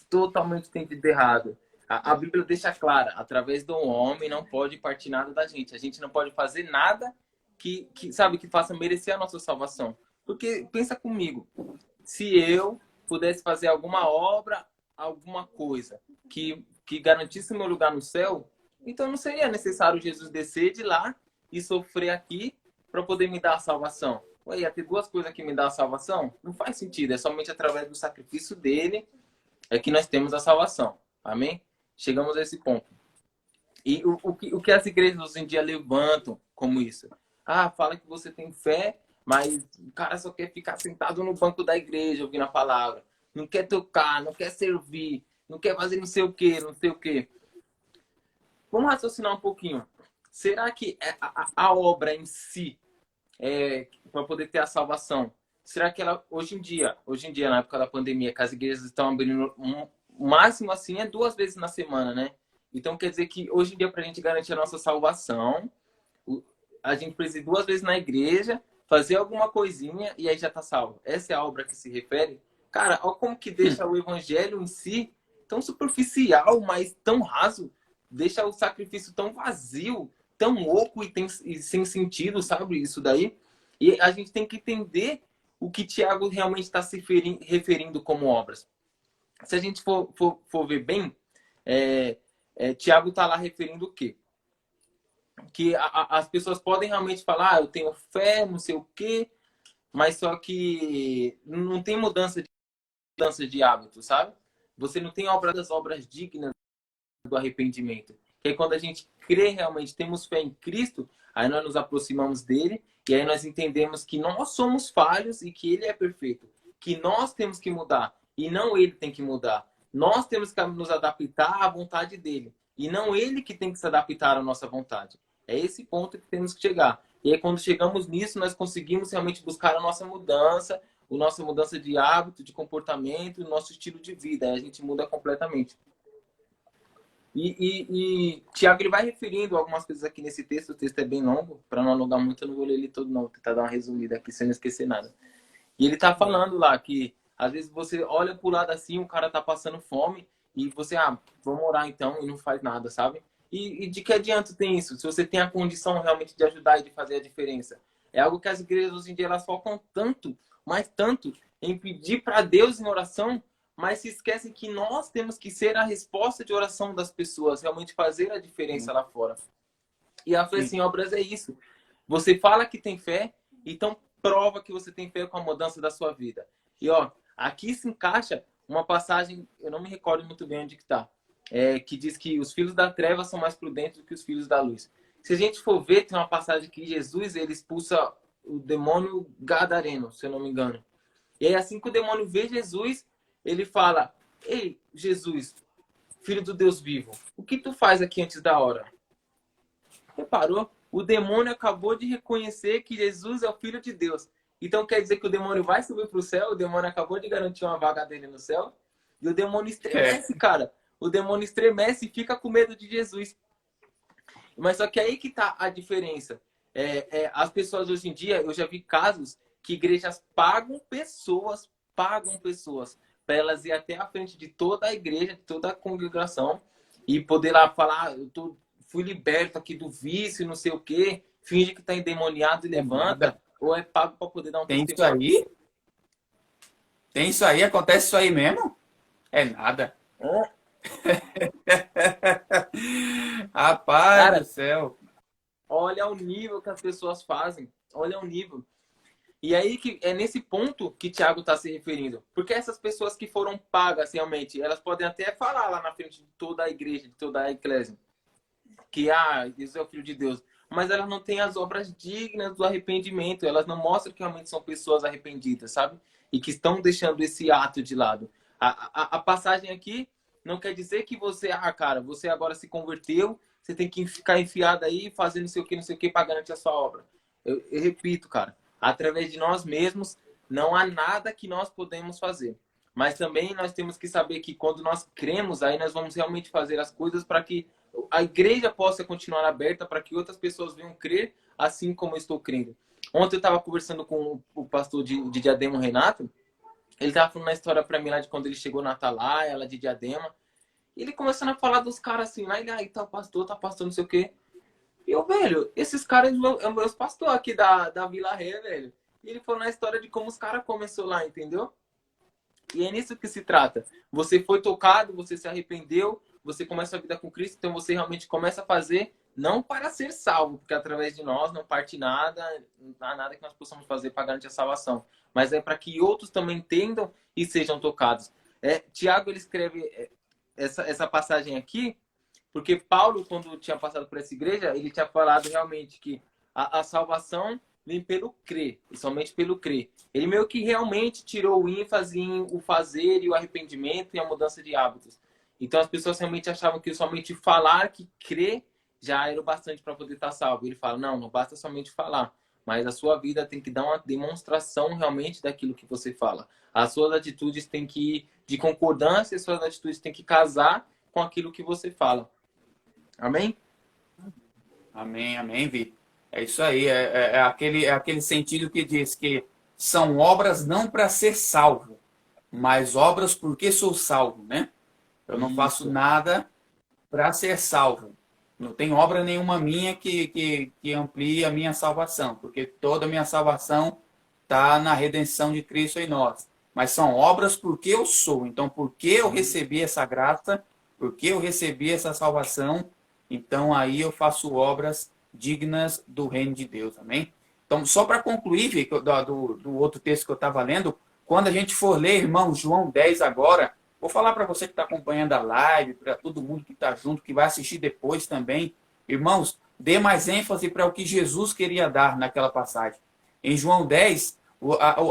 Speaker 2: Totalmente entendido errado. A Bíblia deixa clara, através do homem não pode partir nada da gente. A gente não pode fazer nada sabe, que faça merecer a nossa salvação. Porque pensa comigo, se eu pudesse fazer alguma obra, alguma coisa que garantisse meu lugar no céu, então não seria necessário Jesus descer de lá e sofrer aqui para poder me dar a salvação. Ué, ia ter duas coisas que me dão a salvação? Não faz sentido, é somente através do sacrifício dele é que nós temos a salvação. Amém? Chegamos a esse ponto. E o que as igrejas hoje em dia levantam como isso? Ah, fala que você tem fé, mas o cara só quer ficar sentado no banco da igreja ouvindo a palavra. Não quer tocar, não quer servir, não quer fazer não sei o quê, não sei o quê. Vamos raciocinar um pouquinho. Será que a obra em si, para poder ter a salvação, será que ela, hoje em dia, na época da pandemia, que as igrejas estão abrindo o máximo assim é 2 vezes na semana, né? Então quer dizer que hoje em dia, para a gente garantir a nossa salvação, a gente precisa ir 2 vezes na igreja, fazer alguma coisinha e aí já está salvo. Essa é a obra que se refere. Cara, olha como que deixa o evangelho em si tão superficial, mas tão raso. Deixa o sacrifício tão vazio, tão oco e sem sentido, sabe? Isso daí. E a gente tem que entender o que Tiago realmente está se referindo como obras. Se a gente for ver bem, Tiago está lá referindo o quê? Que as pessoas podem realmente falar, eu tenho fé, não sei o quê, mas só que não tem mudança de hábito, sabe? Você não tem obras dignas do arrependimento. Que é quando a gente crê realmente, temos fé em Cristo, aí nós nos aproximamos dele e aí nós entendemos que nós somos falhos e que ele é perfeito, que nós temos que mudar e não ele tem que mudar. Nós temos que nos adaptar à vontade dele e não ele que tem que se adaptar à nossa vontade. É esse ponto que temos que chegar. E aí quando chegamos nisso, nós conseguimos realmente buscar a nossa mudança de hábito, de comportamento, o nosso estilo de vida. Aí a gente muda completamente. E Tiago, ele vai referindo algumas coisas aqui nesse texto. O texto é bem longo, para não alongar muito, eu não vou ler ele todo não, vou tentar dar uma resumida aqui sem não esquecer nada. E ele tá falando lá que às vezes você olha pro lado assim, o cara tá passando fome e você, vamos orar então, e não faz nada, sabe? E de que adianta tem isso? Se você tem a condição realmente de ajudar e de fazer a diferença. É algo que as igrejas hoje em dia elas focam tanto, mas tanto, em pedir para Deus em oração, mas se esquecem que nós temos que ser a resposta de oração das pessoas, realmente fazer a diferença lá fora. E a fé sem obras é isso. Você fala que tem fé, então prova que você tem fé com a mudança da sua vida. E aqui se encaixa uma passagem, eu não me recordo muito bem onde que está, que diz que os filhos da treva são mais prudentes do que os filhos da luz. Se a gente for ver, tem uma passagem que Jesus ele expulsa o demônio gadareno, se eu não me engano. E aí assim que o demônio vê Jesus, ele fala: ei, Jesus, filho do Deus vivo, o que tu faz aqui antes da hora? Reparou? O demônio acabou de reconhecer que Jesus é o Filho de Deus. Então quer dizer que o demônio vai subir para o céu? O demônio acabou de garantir uma vaga dele no céu? E o demônio estremece, cara. O demônio estremece e fica com medo de Jesus. Mas só que aí que tá a diferença. As pessoas hoje em dia, eu já vi casos que igrejas pagam pessoas para elas ir até a frente de toda a igreja, de toda a congregação e poder lá falar, fui liberto aqui do vício, não sei o quê, finge que tá endemoniado e levanta, ou é pago para poder dar um
Speaker 1: Tem isso aí? Tem isso aí? Acontece isso aí mesmo? É nada. Rapaz
Speaker 2: Cara,
Speaker 1: do céu.
Speaker 2: olha o nível que as pessoas fazem. Olha o nível. E aí que é nesse ponto que Tiago está se referindo. Porque essas pessoas que foram pagas realmente, elas podem até falar lá na frente de toda a igreja, de toda a eclésia, que Jesus é o Filho de Deus. Mas elas não têm as obras dignas do arrependimento. Elas não mostram que realmente são pessoas arrependidas, sabe? E que estão deixando esse ato de lado. A passagem aqui não quer dizer que você, cara, você agora se converteu, você tem que ficar enfiado aí, fazendo não sei o que, para garantir a sua obra. Eu repito, cara, através de nós mesmos, não há nada que nós podemos fazer. Mas também nós temos que saber que quando nós cremos, aí nós vamos realmente fazer as coisas para que a igreja possa continuar aberta, para que outras pessoas venham crer assim como eu estou crendo. Ontem eu estava conversando com o pastor de Diadema, o Renato. Ele estava falando uma história para mim lá de quando ele chegou na Atalaia, ela de Diadema. E ele começando a falar dos caras assim, lá ele, aí tá pastor, não sei o quê. E eu, velho, esses caras são meus pastores aqui da Vila Ré, velho. E ele falou na história de como os caras começou lá, entendeu? E é nisso que se trata. Você foi tocado, você se arrependeu, você começa a vida com Cristo, então você realmente começa a fazer, não para ser salvo, porque através de nós não parte nada, não há nada que nós possamos fazer para garantir a salvação, mas é para que outros também entendam e sejam tocados. Tiago, ele escreve essa passagem aqui, porque Paulo, quando tinha passado por essa igreja, ele tinha falado realmente que a salvação vem pelo crer, e somente pelo crer. Ele meio que realmente tirou o ênfase em o fazer e o arrependimento e a mudança de hábitos. Então as pessoas realmente achavam que somente falar que crer já era o bastante para poder estar salvo. Ele fala, não basta somente falar, mas a sua vida tem que dar uma demonstração realmente daquilo que você fala. As suas atitudes têm que ir de concordância, as suas atitudes têm que casar com aquilo que você fala. Amém?
Speaker 1: Amém, amém, Vi. É isso aí, aquele sentido que diz que são obras não para ser salvo, mas obras porque sou salvo, né? Eu não faço nada para ser salvo. Não tem obra nenhuma minha que amplie a minha salvação, porque toda a minha salvação está na redenção de Cristo em nós. Mas são obras porque eu sou. Então, porque eu recebi essa graça, porque eu recebi essa salvação, então aí eu faço obras dignas do reino de Deus, amém? Então, só para concluir, do outro texto que eu estava lendo, quando a gente for ler, irmão, João 10 agora, vou falar para você que está acompanhando a live, para todo mundo que está junto, que vai assistir depois também. Irmãos, dê mais ênfase para o que Jesus queria dar naquela passagem. Em João 10,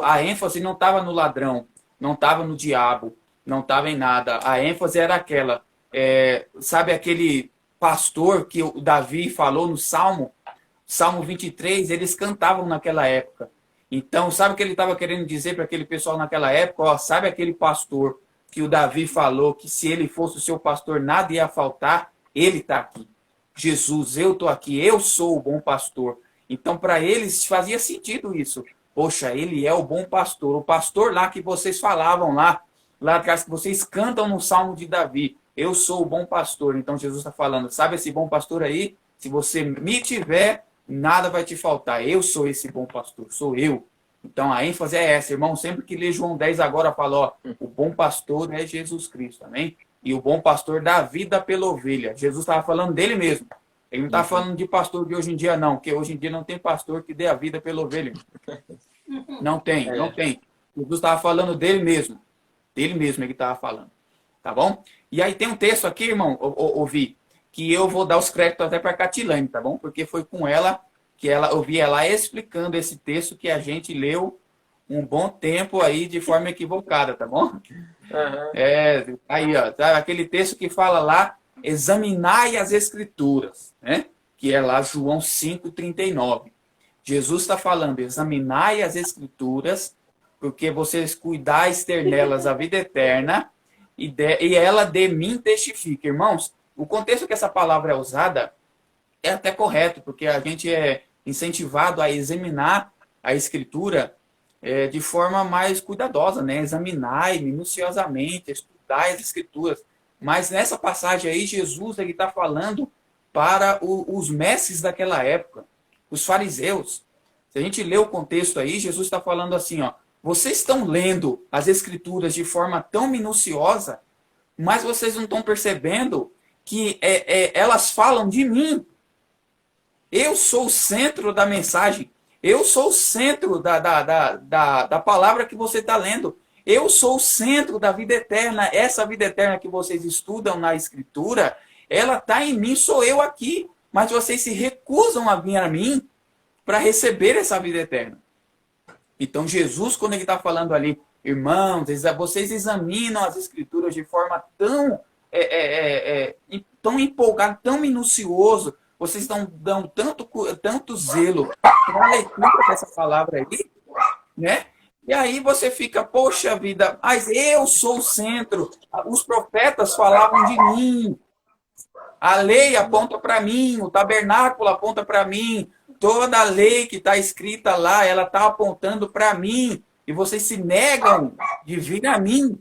Speaker 1: a ênfase não estava no ladrão, não estava no diabo, não estava em nada. A ênfase era aquela, sabe aquele pastor que o Davi falou no Salmo 23, eles cantavam naquela época. Então, sabe o que ele estava querendo dizer para aquele pessoal naquela época? Ó, sabe aquele pastor que o Davi falou que se ele fosse o seu pastor nada ia faltar? Ele está aqui. Jesus, eu estou aqui, eu sou o bom pastor. Então, para eles fazia sentido isso. Poxa, ele é o bom pastor. O pastor lá que vocês falavam lá atrás, que vocês cantam no Salmo de Davi. Eu sou o bom pastor. Então Jesus está falando, sabe esse bom pastor aí? Se você me tiver, nada vai te faltar. Eu sou esse bom pastor, sou eu. Então a ênfase é essa, irmão. Sempre que lê João 10 agora, fala, ó, o bom pastor é Jesus Cristo, amém? E o bom pastor dá vida pela ovelha. Jesus estava falando dele mesmo. Ele não está falando de pastor de hoje em dia, não, porque hoje em dia não tem pastor que dê a vida pela ovelha. Não tem, não tem. Jesus estava falando dele mesmo. Dele mesmo ele estava falando. Tá bom? E aí tem um texto aqui, irmão, ouvi, que eu vou dar os créditos até para a Catilane, tá bom? Porque foi com ela que eu vi ela explicando esse texto que a gente leu um bom tempo aí de forma equivocada, tá bom? Aí, ó, tá aquele texto que fala lá, examinai as escrituras, né? Que é lá João 5,39. Jesus está falando, examinai as escrituras, porque vocês cuidais ter nelas a vida eterna, e ela de mim testifica. Irmãos, o contexto que essa palavra é usada é até correto, porque a gente é incentivado a examinar a escritura de forma mais cuidadosa, né? Examinar minuciosamente, estudar as escrituras. Mas nessa passagem aí, Jesus está falando para os mestres daquela época, os fariseus. Se a gente lê o contexto aí, Jesus está falando assim, ó, vocês estão lendo as escrituras de forma tão minuciosa, mas vocês não estão percebendo que elas falam de mim. Eu sou o centro da mensagem. Eu sou o centro da palavra que você está lendo. Eu sou o centro da vida eterna. Essa vida eterna que vocês estudam na Escritura, ela está em mim, sou eu aqui. Mas vocês se recusam a vir a mim para receber essa vida eterna. Então Jesus, quando ele está falando ali, irmãos, vocês examinam as Escrituras de forma tão empolgada, tão minucioso, vocês dão tanto zelo para a leitura dessa palavra aí, né? E aí você fica, poxa vida, mas eu sou o centro, os profetas falavam de mim, a lei aponta para mim, o tabernáculo aponta para mim, toda a lei que está escrita lá, ela está apontando para mim, e vocês se negam de vir a mim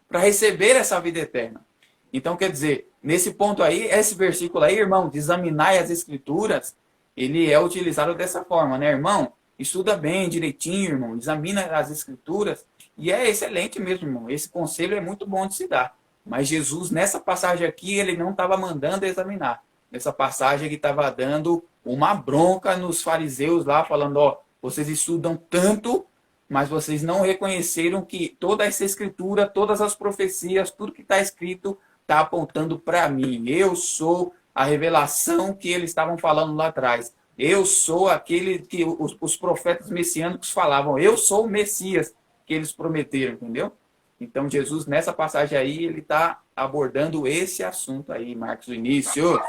Speaker 1: para receber essa vida eterna. Então, quer dizer, nesse ponto aí, esse versículo aí, irmão, de examinar as escrituras, ele é utilizado dessa forma, né, irmão? Estuda bem, direitinho, irmão, examina as escrituras, e é excelente mesmo, irmão. Esse conselho é muito bom de se dar. Mas Jesus, nessa passagem aqui, ele não estava mandando examinar. Nessa passagem, ele estava dando uma bronca nos fariseus lá, falando, ó, vocês estudam tanto, mas vocês não reconheceram que toda essa escritura, todas as profecias, tudo que está escrito está apontando para mim. Eu sou a revelação que eles estavam falando lá atrás. Eu sou aquele que os profetas messiânicos falavam. Eu sou o Messias que eles prometeram, entendeu? Então, Jesus, nessa passagem aí, ele está abordando esse assunto aí, Marcos Vinícius.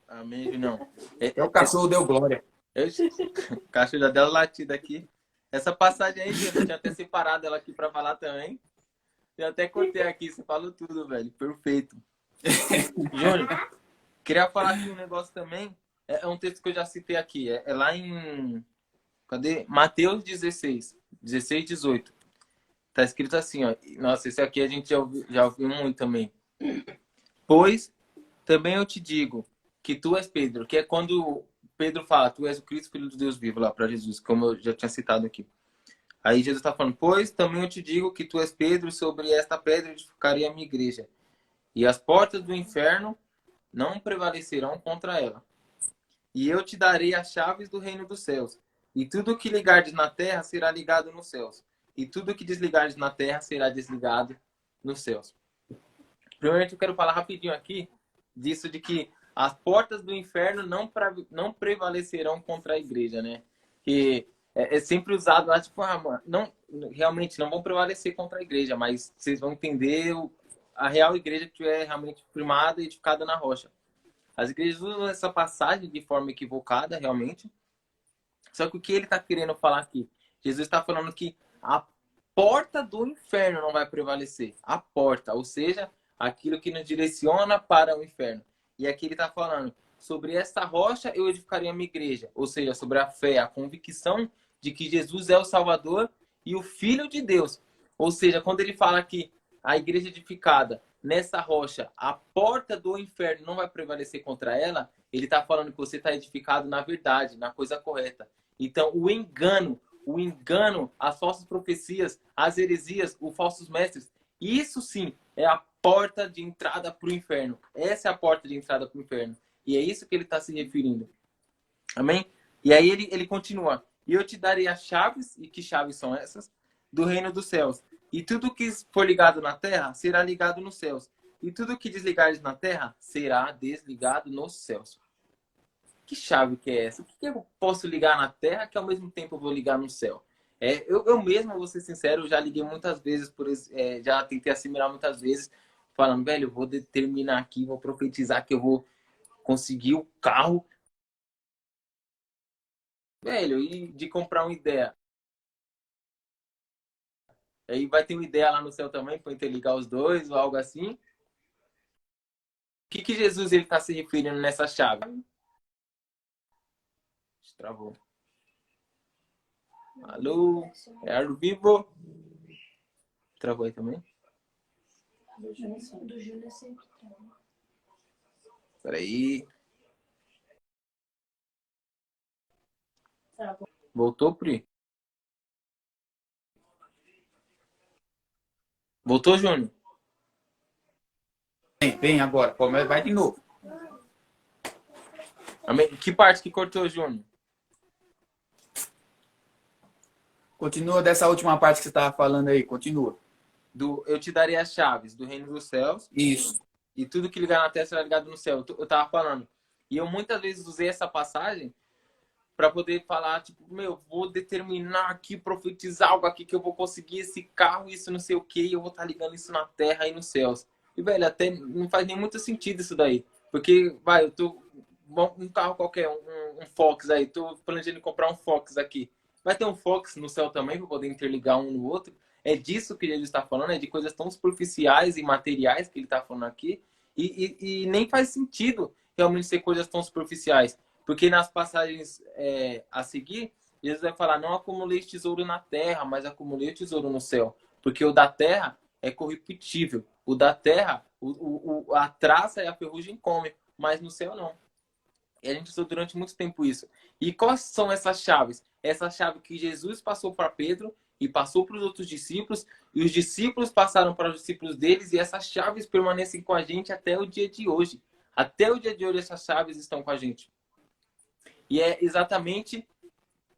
Speaker 2: Amém, Junião.
Speaker 1: Até o cachorro deu glória.
Speaker 2: O cachorro já deu latida aqui. Essa passagem aí, Júnior, eu tinha até separado ela aqui para falar também. Eu até cortei aqui, você falou tudo, velho. Perfeito. Júnior, queria falar aqui um negócio também. É um texto que eu já citei aqui. É lá em... Cadê? Mateus 16, 18. Tá escrito assim, ó. Nossa, esse aqui a gente já ouviu muito também. Pois também eu te digo que tu és Pedro, que é quando Pedro fala, tu és o Cristo, filho do Deus vivo, lá para Jesus, como eu já tinha citado aqui. Aí Jesus está falando, pois também eu te digo que tu és Pedro, sobre esta pedra edificarei a minha igreja. E as portas do inferno não prevalecerão contra ela. E eu te darei as chaves do reino dos céus. E tudo que ligardes na terra será ligado nos céus. E tudo que desligardes na terra será desligado nos céus. Primeiramente eu quero falar rapidinho aqui disso de que as portas do inferno não prevalecerão contra a igreja, né? Que é sempre usado lá, tipo, mano, não, realmente não vão prevalecer contra a igreja, mas vocês vão entender a real igreja que é realmente firmada e edificada na rocha. As igrejas usam essa passagem de forma equivocada, realmente. Só que o que ele está querendo falar aqui? Jesus está falando que a porta do inferno não vai prevalecer. A porta, ou seja, aquilo que nos direciona para o inferno. E aqui ele está falando, sobre esta rocha eu edificarei a minha igreja. Ou seja, sobre a fé, a convicção de que Jesus é o Salvador e o Filho de Deus. Ou seja, quando ele fala que a igreja edificada nessa rocha, a porta do inferno não vai prevalecer contra ela, ele está falando que você está edificado na verdade, na coisa correta. Então, o engano, as falsas profecias, as heresias, os falsos mestres, isso sim é a porta de entrada para o inferno. Essa é a porta de entrada para o inferno. E é isso que ele está se referindo. Amém? E aí ele continua. E eu te darei as chaves, e que chaves são essas? Do reino dos céus. E tudo que for ligado na terra será ligado nos céus. E tudo que desligares na terra será desligado nos céus. Que chave que é essa? O que eu posso ligar na terra que ao mesmo tempo eu vou ligar no céu? Eu mesmo, vou ser sincero, já liguei muitas vezes, já tentei assimilar muitas vezes, falando, velho, eu vou determinar aqui, vou profetizar que eu vou conseguir o carro. Velho, e de comprar uma ideia. Aí vai ter uma ideia lá no céu também para interligar os dois ou algo assim. O que Jesus ele está se referindo nessa chave? Travou. Alô? É ao vivo? Travou aí também? Do Júnior sempre trava. Peraí. Voltou, Pri? Voltou, Júnior?
Speaker 1: Vem agora, vai de novo.
Speaker 2: Que parte que cortou, Júnior?
Speaker 1: Continua dessa última parte que você estava falando aí, continua.
Speaker 2: Eu te darei as chaves do reino dos céus.
Speaker 1: Isso.
Speaker 2: E tudo que ligar na terra será ligado no céu. Eu tava falando. E eu muitas vezes usei essa passagem para poder falar, tipo, vou determinar aqui, profetizar algo aqui que eu vou conseguir esse carro, isso não sei o que, e eu vou estar ligando isso na terra e nos céus. E, velho, até não faz nem muito sentido isso daí. Porque, eu tô um carro qualquer, um Fox aí, tô planejando comprar um Fox aqui. Vai ter um Fox no céu também para poder interligar um no outro. É disso que ele está falando, é de coisas tão superficiais e materiais que ele está falando aqui. E nem faz sentido realmente ser coisas tão superficiais. Porque nas passagens a seguir, Jesus vai falar, não acumulei tesouro na terra, mas acumulei o tesouro no céu. Porque o da terra é corruptível, O da terra, a traça e a ferrugem come, mas no céu não. E a gente usou durante muito tempo isso. E quais são essas chaves? Essa chave que Jesus passou para Pedro e passou para os outros discípulos, e os discípulos passaram para os discípulos deles, e essas chaves permanecem com a gente até o dia de hoje. Até o dia de hoje essas chaves estão com a gente. E é exatamente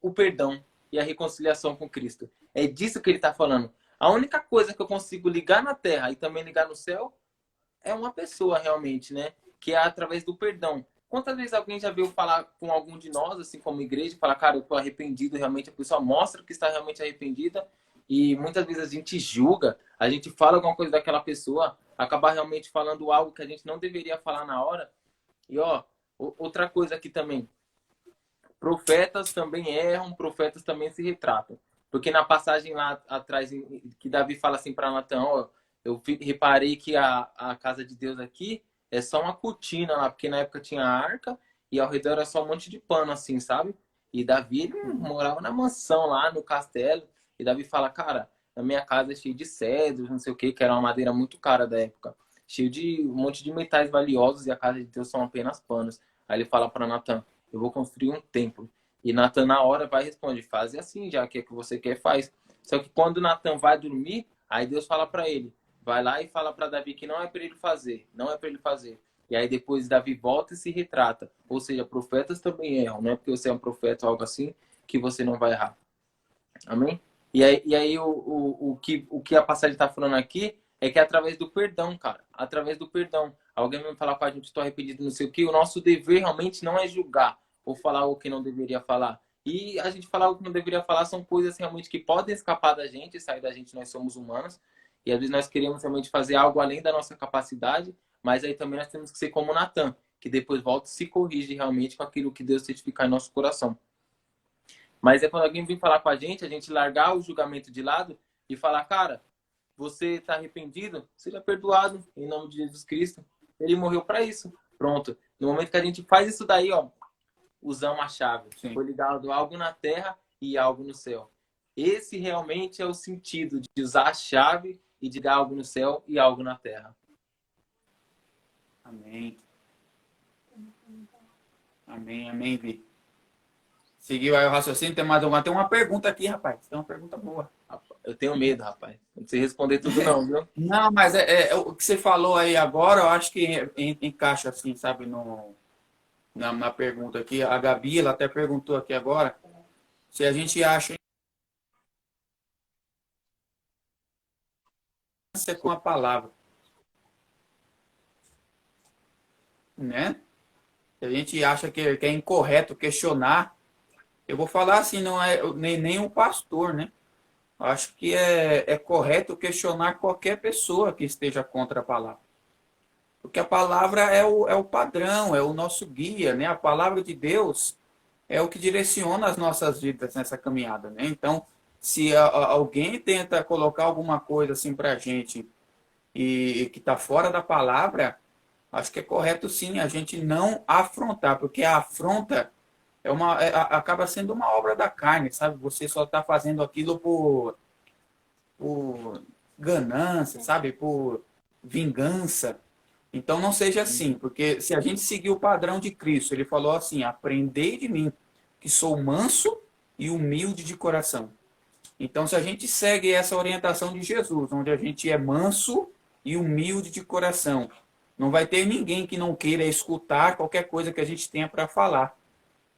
Speaker 2: o perdão e a reconciliação com Cristo. É disso que ele está falando. A única coisa que eu consigo ligar na terra e também ligar no céu é uma pessoa realmente, né? Que é através do perdão. Quantas vezes alguém já veio falar com algum de nós, assim como igreja, e falar, cara, eu tô arrependido, realmente a pessoa mostra que está realmente arrependida, e muitas vezes a gente julga, a gente fala alguma coisa daquela pessoa, acabar realmente falando algo que a gente não deveria falar na hora. E ó, outra coisa aqui também, profetas também erram, profetas também se retratam. Porque na passagem lá atrás, que Davi fala assim para Natan, ó, eu reparei que a casa de Deus aqui é só uma cortina lá, porque na época tinha a arca e ao redor era só um monte de pano, assim, sabe? E Davi, ele morava na mansão lá, no castelo. E Davi fala, cara, a minha casa é cheia de cedros, não sei o que era uma madeira muito cara da época. Cheio de um monte de metais valiosos e a casa de Deus são apenas panos. Aí ele fala para Natan, eu vou construir um templo. E Natan na hora vai e responde, faz assim, já que é o que você quer, faz. Só que quando Natan vai dormir, aí Deus fala para ele, vai lá e fala para Davi que não é para ele fazer, não é para ele fazer. E aí depois Davi volta e se retrata. Ou seja, profetas também erram, não é porque você é um profeta ou algo assim que você não vai errar. Amém? E aí o que a passagem está falando aqui é que é através do perdão, cara. Através do perdão. Alguém vai falar com a gente, estou arrependido, não sei o quê. O nosso dever realmente não é julgar ou falar o que não deveria falar. E a gente falar o que não deveria falar são coisas realmente que podem escapar da gente, sair da gente, nós somos humanos. E às vezes nós queremos realmente fazer algo além da nossa capacidade, mas aí também nós temos que ser como Natan, que depois volta e se corrige realmente com aquilo que Deus certificar em nosso coração. Mas é quando alguém vem falar com a gente largar o julgamento de lado e falar, cara, você está arrependido? Seja perdoado em nome de Jesus Cristo. Ele morreu para isso. Pronto. No momento que a gente faz isso daí, ó, usamos a chave.
Speaker 1: Sim.
Speaker 2: Foi ligado algo na terra e algo no céu. Esse realmente é o sentido de usar a chave e de dar algo no céu e algo na terra.
Speaker 1: Amém. Amém, amém, Vi. Seguiu aí o raciocínio, tem mais uma. Tem uma pergunta aqui, rapaz. Tem uma pergunta boa.
Speaker 2: Eu tenho medo, rapaz. Não sei responder tudo não, viu?
Speaker 1: Não, mas o que você falou aí agora, eu acho que encaixa assim, sabe, na pergunta aqui. A Gabi, ela até perguntou aqui agora se a gente acha com a palavra, né? Se a gente acha que é incorreto questionar, eu vou falar assim, não é nem o pastor, né? Acho que é correto questionar qualquer pessoa que esteja contra a palavra. Porque a palavra é o padrão, é o nosso guia, né? A palavra de Deus é o que direciona as nossas vidas nessa caminhada, né? Então, se alguém tenta colocar alguma coisa assim para a gente e que está fora da palavra, acho que é correto sim a gente não afrontar, porque a afronta acaba sendo uma obra da carne, sabe? Você só está fazendo aquilo por ganância, sabe? Por vingança. Então não seja assim, porque se a gente seguir o padrão de Cristo, ele falou assim: aprendei de mim, que sou manso e humilde de coração. Então, se a gente segue essa orientação de Jesus, onde a gente é manso e humilde de coração, não vai ter ninguém que não queira escutar qualquer coisa que a gente tenha para falar.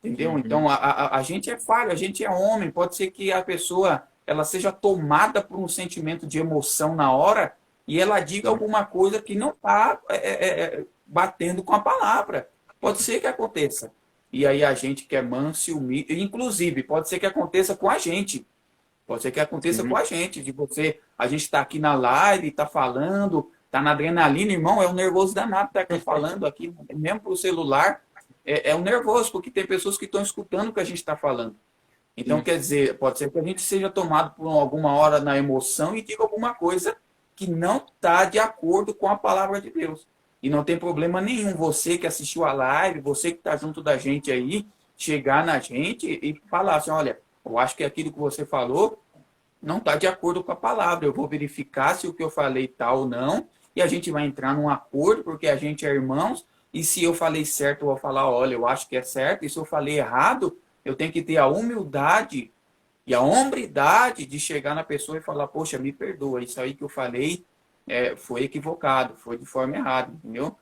Speaker 1: Entendeu? Então, a gente é falho, a gente é homem. Pode ser que a pessoa ela seja tomada por um sentimento de emoção na hora e ela diga alguma coisa que não está batendo com a palavra. Pode ser que aconteça. E aí a gente que é manso e humilde, inclusive, pode ser que aconteça com a gente. Pode ser que aconteça com a gente, a gente está aqui na live, está falando, está na adrenalina, irmão, é um nervoso danado estar aqui falando aqui, mesmo para o celular. É um nervoso, porque tem pessoas que estão escutando o que a gente está falando. Então, quer dizer, pode ser que a gente seja tomado por alguma hora na emoção e diga alguma coisa que não está de acordo com a palavra de Deus. E não tem problema nenhum você que assistiu a live, você que está junto da gente aí, chegar na gente e falar assim, olha, eu acho que aquilo que você falou não está de acordo com a palavra. Eu vou verificar se o que eu falei está ou não e a gente vai entrar num acordo, porque a gente é irmãos, e se eu falei certo, eu vou falar, olha, eu acho que é certo, e se eu falei errado, eu tenho que ter a humildade e a hombridade de chegar na pessoa e falar, poxa, me perdoa, isso aí que eu falei foi equivocado, foi de forma errada, entendeu?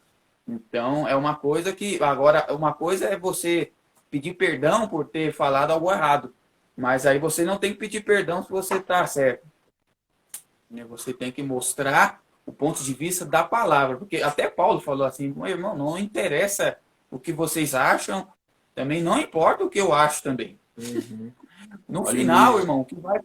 Speaker 1: Então, é uma coisa que... Agora, uma coisa é você pedir perdão por ter falado algo errado. Mas aí você não tem que pedir perdão se você está certo. Né? Você tem que mostrar o ponto de vista da palavra. Porque até Paulo falou assim, meu irmão, não interessa o que vocês acham, também não importa o que eu acho também.
Speaker 2: Uhum.
Speaker 1: No
Speaker 2: Olha
Speaker 1: final,
Speaker 2: isso.
Speaker 1: irmão, o que vai...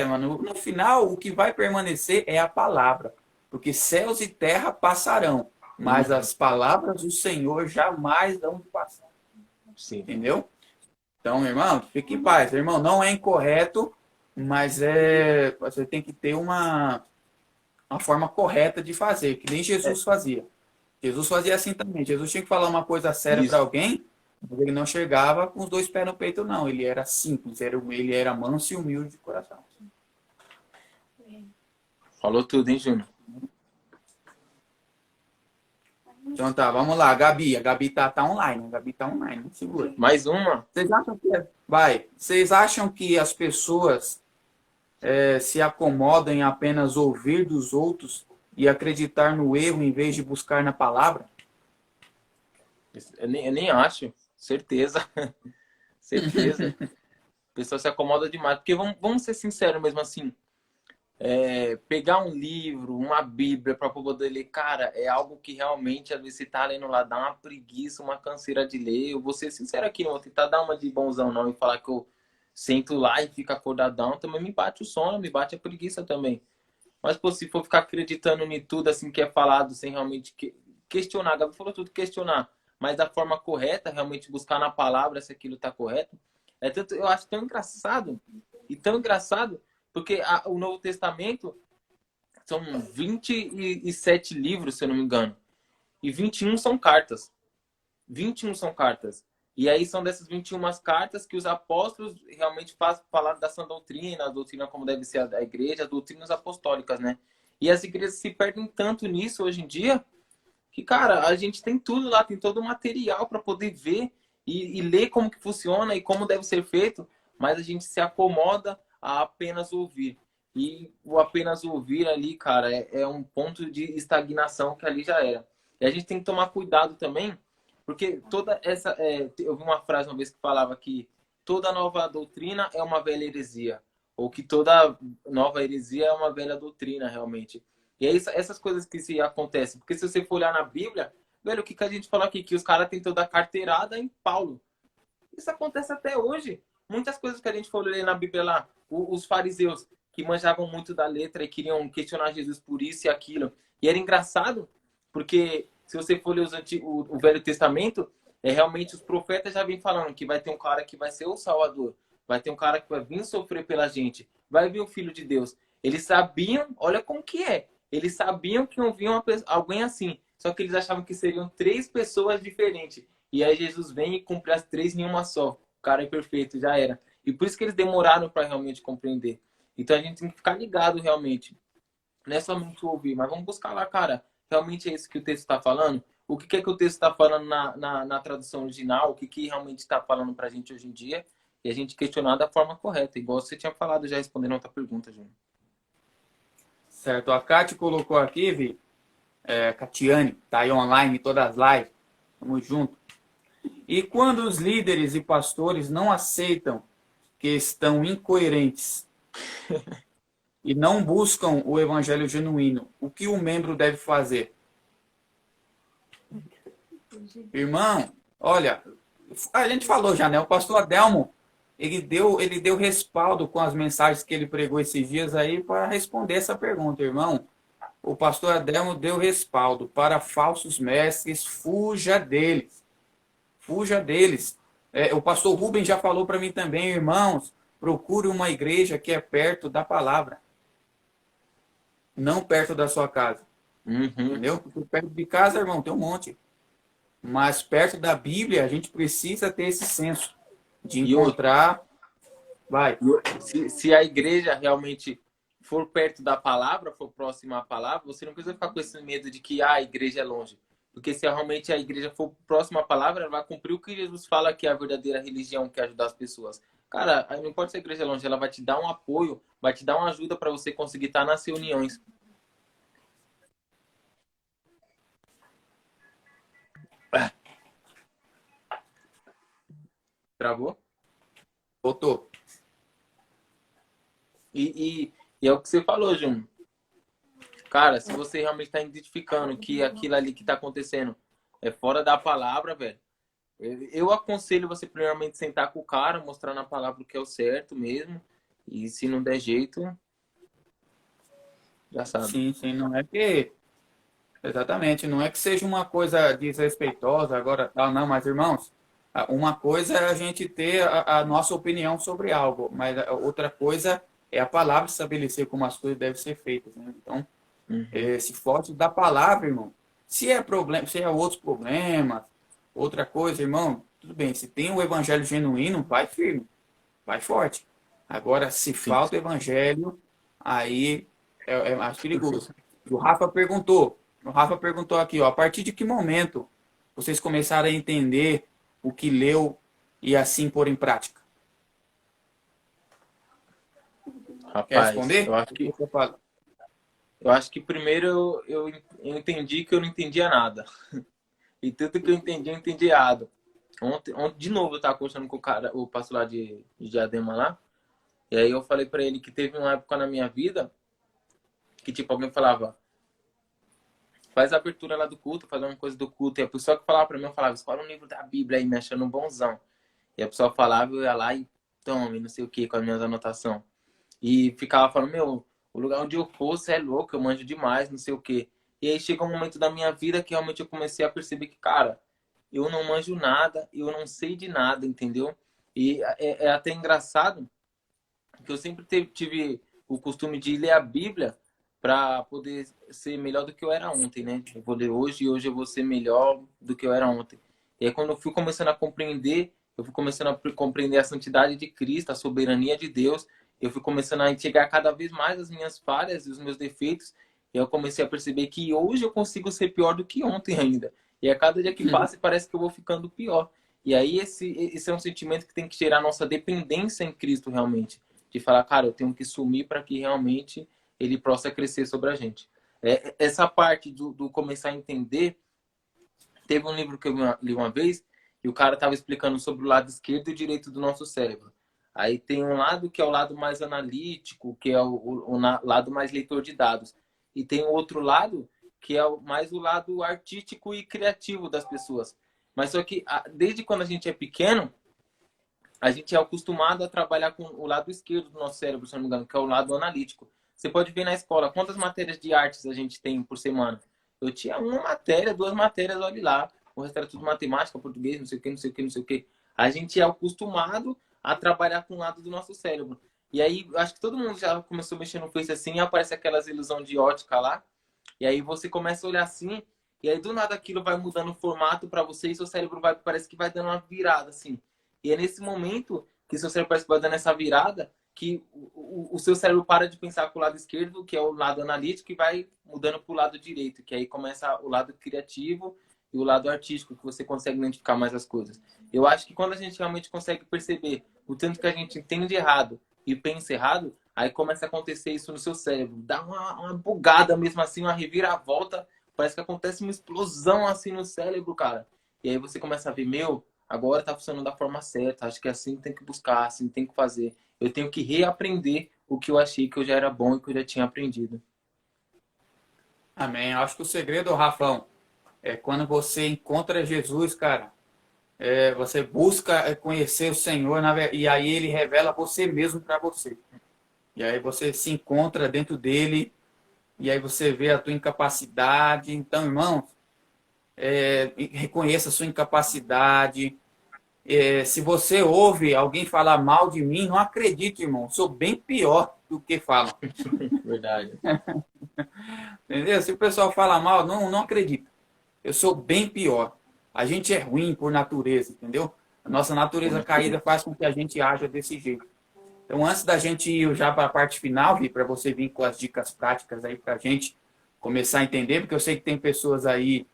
Speaker 1: mano, no final, o que vai permanecer é a palavra. Porque céus e terra passarão, mas
Speaker 2: Uhum.
Speaker 1: as palavras do Senhor jamais vão passar.
Speaker 2: Sim.
Speaker 1: Entendeu? Então, meu irmão, fique em paz. Meu irmão, não é incorreto, mas você tem que ter uma forma correta de fazer, que nem
Speaker 2: É,
Speaker 1: Jesus fazia. Jesus fazia assim também. Jesus tinha que falar uma coisa séria para
Speaker 2: isso.
Speaker 1: alguém, mas ele não chegava com os dois pés no peito, não. Ele era simples, ele era manso e humilde de coração.
Speaker 2: Falou tudo, hein, Júnior?
Speaker 1: Então tá, vamos lá, Gabi. A Gabi tá online. A Gabi tá online, segura.
Speaker 2: Mais uma?
Speaker 1: Vocês acham que... Vai. Vocês acham que as pessoas se acomodam em apenas ouvir dos outros e acreditar no erro em vez de buscar na palavra?
Speaker 2: Eu nem acho. Certeza. Certeza. A pessoa se acomoda demais. Porque vamos ser sinceros mesmo assim. Pegar um livro, uma Bíblia para poder ler, cara, é algo que realmente, às vezes, você tá lendo lá, dá uma preguiça, uma canseira de ler. Eu vou ser sincero aqui, não vou tentar dar uma de bonzão, não, e falar que eu sento lá e fico acordadão. Também me bate o sono, me bate a preguiça também. Mas, pô, se for ficar acreditando em tudo assim que é falado, sem realmente questionar, a Gabi falou tudo, questionar, mas da forma correta, realmente buscar na palavra se aquilo tá correto. Tanto, eu acho tão engraçado, porque o Novo Testamento são 27 livros, se eu não me engano, e 21 são cartas. 21 são cartas. E aí são dessas 21 cartas que os apóstolos realmente falaram da sã doutrina, a doutrina como deve ser a igreja, as doutrinas apostólicas, né? E as igrejas se perdem tanto nisso hoje em dia que, cara, a gente tem tudo lá, tem todo o material para poder ver e ler como que funciona e como deve ser feito, mas a gente se acomoda a apenas ouvir. E o apenas ouvir ali, cara, é um ponto de estagnação que ali já era. E a gente tem que tomar cuidado também, porque toda essa. Eu vi uma frase uma vez que falava que toda nova doutrina é uma velha heresia. Ou que toda nova heresia é uma velha doutrina, realmente. E é essas coisas que se acontecem. Porque se você for olhar na Bíblia, velho, o que a gente falou aqui? Que os caras têm toda a carteirada em Paulo. Isso acontece até hoje. Muitas coisas que a gente for ler na Bíblia lá, os fariseus que manjavam muito da letra e queriam questionar Jesus por isso e aquilo. E era engraçado, porque se você for ler o Velho Testamento, realmente os profetas já vêm falando que vai ter um cara que vai ser o Salvador, vai ter um cara que vai vir sofrer pela gente, vai vir o Filho de Deus. Eles sabiam, olha como que é, eles sabiam que não vinha alguém assim, só que eles achavam que seriam 3 pessoas diferentes. E aí Jesus vem e cumpre as 3 em uma só. O cara é perfeito, já era. E por isso que eles demoraram para realmente compreender. Então a gente tem que ficar ligado realmente. Não é somente ouvir, mas vamos buscar lá, cara. Realmente é isso que o texto está falando? O que é que o texto está falando na tradução original? O que realmente está falando para a gente hoje em dia? E a gente questionar da forma correta, igual você tinha falado já respondendo a outra pergunta, Júnior.
Speaker 1: Certo, a Kate colocou aqui, Vi, Catiane, tá aí online, todas as lives, tamo junto. E quando os líderes e pastores não aceitam que estão incoerentes e não buscam o evangelho genuíno, o que o membro deve fazer? Irmão, olha, a gente falou já, né? O pastor Adelmo, ele deu respaldo com as mensagens que ele pregou esses dias aí para responder essa pergunta, irmão. O pastor Adelmo deu respaldo para falsos mestres, fuja deles. Fuja deles. O pastor Rubens já falou para mim também, irmãos, procure uma igreja que é perto da palavra, não perto da sua casa.
Speaker 2: Uhum.
Speaker 1: Entendeu? Porque perto de casa, irmão, tem um monte. Mas perto da Bíblia, a gente precisa ter esse senso de encontrar. Vai.
Speaker 2: Se a igreja realmente for perto da palavra, for próximo à palavra, você não precisa ficar com esse medo de que a igreja é longe. Porque se realmente a igreja for próxima à palavra, ela vai cumprir o que Jesus fala que é a verdadeira religião, que é ajudar as pessoas. Cara, não importa se a igreja é longe, ela vai te dar um apoio, vai te dar uma ajuda para você conseguir estar nas reuniões. Travou?
Speaker 1: Voltou.
Speaker 2: E é o que você falou, Júnior. Cara, se você realmente está identificando que aquilo ali que está acontecendo é fora da palavra, velho, eu aconselho você primeiramente sentar com o cara, mostrar na palavra o que é o certo mesmo. E se não der jeito, já sabe.
Speaker 1: Sim, sim, não é que... Exatamente, não é que seja uma coisa desrespeitosa agora, tal, não, mas irmãos, uma coisa é a gente ter a nossa opinião sobre algo, mas a outra coisa é a palavra estabelecer como as coisas devem ser feitas, né? Então, se foge da palavra, irmão. Se é problema, se é outros problemas, outra coisa, irmão, tudo bem. Se tem o evangelho genuíno, vai firme, vai forte. Agora, se
Speaker 2: Sim.
Speaker 1: falta o evangelho, aí é mais perigoso. O Rafa perguntou aqui, ó, a partir de que momento vocês começaram a entender o que leu e assim pôr em prática? Quer
Speaker 2: Rapaz,
Speaker 1: responder?
Speaker 2: eu acho
Speaker 1: O
Speaker 2: que,
Speaker 1: você fala?
Speaker 2: eu acho que primeiro eu entendi que eu não entendia nada. E tudo que eu entendi errado. Ontem, de novo, eu tava conversando com o cara, o pastor lá de Diadema lá. E aí eu falei pra ele que teve uma época na minha vida que, tipo, alguém falava, faz a abertura lá do culto, faz uma coisa do culto. E a pessoa que falava pra mim, eu falava, escolhe um livro da Bíblia aí, me achando um bonzão. E a pessoa falava, eu ia lá e tome, não sei o que, com as minhas anotações. E ficava falando, meu, o lugar onde eu for, você é louco, eu manjo demais, não sei o que. E aí chega um momento da minha vida que realmente eu comecei a perceber que, cara, eu não manjo nada, eu não sei de nada, entendeu? E é até engraçado que eu sempre tive o costume de ler a Bíblia para poder ser melhor do que eu era ontem, né? Eu vou ler hoje e hoje eu vou ser melhor do que eu era ontem. E aí quando eu fui começando a compreender, eu fui começando a compreender a santidade de Cristo, a soberania de Deus, eu fui começando a enxergar cada vez mais as minhas falhas e os meus defeitos, e eu comecei a perceber que hoje eu consigo ser pior do que ontem ainda. E a cada dia que passa parece que eu vou ficando pior. E aí esse é um sentimento que tem que gerar nossa dependência em Cristo realmente. De falar, cara, eu tenho que sumir para que realmente ele possa crescer sobre a gente. Essa parte do começar a entender, teve um livro que eu li uma vez e o cara estava explicando sobre o lado esquerdo e direito do nosso cérebro. Aí tem um lado que é o lado mais analítico, que é o lado mais leitor de dados. E tem o outro lado que é mais o lado artístico e criativo das pessoas. Mas só que desde quando a gente é pequeno, a gente é acostumado a trabalhar com o lado esquerdo do nosso cérebro, se não me engano, que é o lado analítico. Você pode ver na escola quantas matérias de artes a gente tem por semana. Eu tinha uma matéria, duas matérias, olha lá. O resto era tudo matemática, português, não sei o que, não sei o que, não sei o que. A gente é acostumado a trabalhar com o lado do nosso cérebro. E aí, acho que todo mundo já começou a mexer no Face assim, e aparece aquelas ilusão de ótica lá. E aí você começa a olhar assim, e aí do nada aquilo vai mudando o formato para você e seu cérebro parece que vai dando uma virada assim. E é nesse momento que seu cérebro parece que vai dando essa virada que o seu cérebro para de pensar com o lado esquerdo, que é o lado analítico, e vai mudando para o lado direito, que aí começa o lado criativo e o lado artístico, que você consegue identificar mais as coisas. Eu acho que quando a gente realmente consegue perceber o tanto que a gente entende errado e pensa errado, aí começa a acontecer isso no seu cérebro. Dá uma bugada mesmo assim, uma reviravolta, parece que acontece uma explosão assim no cérebro, cara. E aí você começa a ver, meu, agora está funcionando da forma certa. Acho que é assim que tem que buscar, assim que tem que fazer. Eu tenho que reaprender o que eu achei que eu já era bom e que eu já tinha aprendido.
Speaker 1: Amém. Eu acho que o segredo, Rafão, é quando você encontra Jesus, cara. Você busca conhecer o Senhor e aí ele revela você mesmo para você. E aí você se encontra dentro dele e aí você vê a tua incapacidade. Então, irmão, reconheça a sua incapacidade. Se você ouve alguém falar mal de mim, não acredite, irmão. Sou bem pior do que falam.
Speaker 2: Verdade.
Speaker 1: Entendeu? Se o pessoal fala mal, não acredita. Eu sou bem pior. A gente é ruim por natureza, entendeu? A nossa natureza caída faz com que a gente haja desse jeito. Então, antes da gente ir já para a parte final, para você vir com as dicas práticas aí para a gente começar a entender, porque eu sei que tem pessoas aí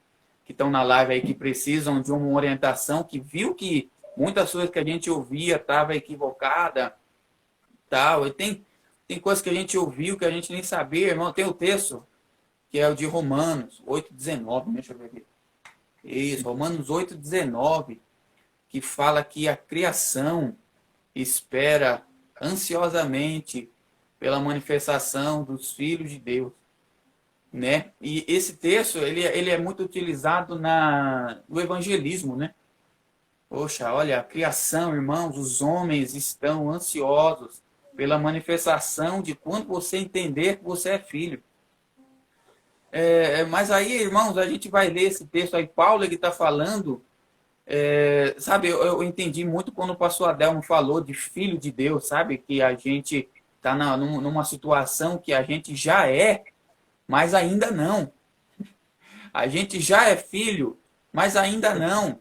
Speaker 1: que estão na live aí que precisam de uma orientação, que viu que muitas coisas que a gente ouvia estava equivocada, tal. E tem coisas que a gente ouviu que a gente nem sabia, irmão. Tem o texto, que é o de Romanos 8,19, deixa eu ver aqui. Isso, Romanos 8,19, que fala que a criação espera ansiosamente pela manifestação dos filhos de Deus, né? E esse texto, ele é muito utilizado no evangelismo, né? Poxa, olha, a criação, irmãos, os homens estão ansiosos pela manifestação de quando você entender que você é filho. Mas aí, irmãos, a gente vai ler esse texto aí, Paulo, ele está falando, sabe, eu entendi muito quando o pastor Adelmo falou de filho de Deus, sabe, que a gente está numa situação que a gente já é, mas ainda não. A gente já é filho, mas ainda não.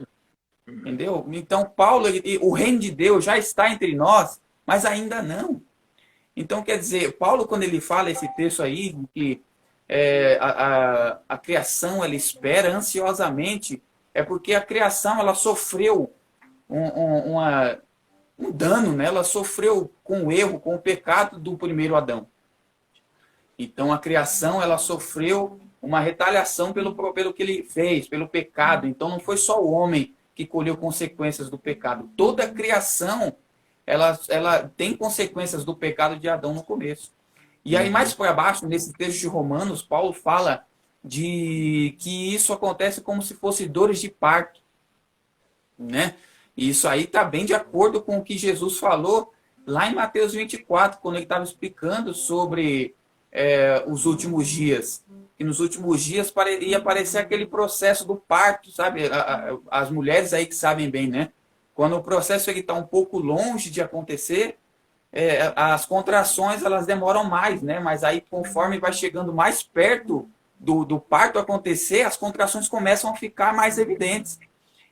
Speaker 1: Entendeu? Então, Paulo, o reino de Deus já está entre nós, mas ainda não. Então, quer dizer, Paulo, quando ele fala esse texto aí, que a criação, ela espera ansiosamente, é porque a criação, ela sofreu um dano, né? Ela sofreu com o erro, com o pecado do primeiro Adão. Então, a criação, ela sofreu uma retaliação pelo que ele fez, pelo pecado. Então, não foi só o homem que colheu consequências do pecado. Toda a criação, ela tem consequências do pecado de Adão no começo. E aí, mais para baixo, nesse texto de Romanos, Paulo fala de que isso acontece como se fosse dores de parto, né? E isso aí está bem de acordo com o que Jesus falou lá em Mateus 24, quando ele estava explicando sobre os últimos dias. E nos últimos dias ia aparecer aquele processo do parto, sabe? As mulheres aí que sabem bem, né? Quando o processo está um pouco longe de acontecer, as contrações elas demoram mais, né? Mas aí conforme vai chegando mais perto do parto acontecer, as contrações começam a ficar mais evidentes.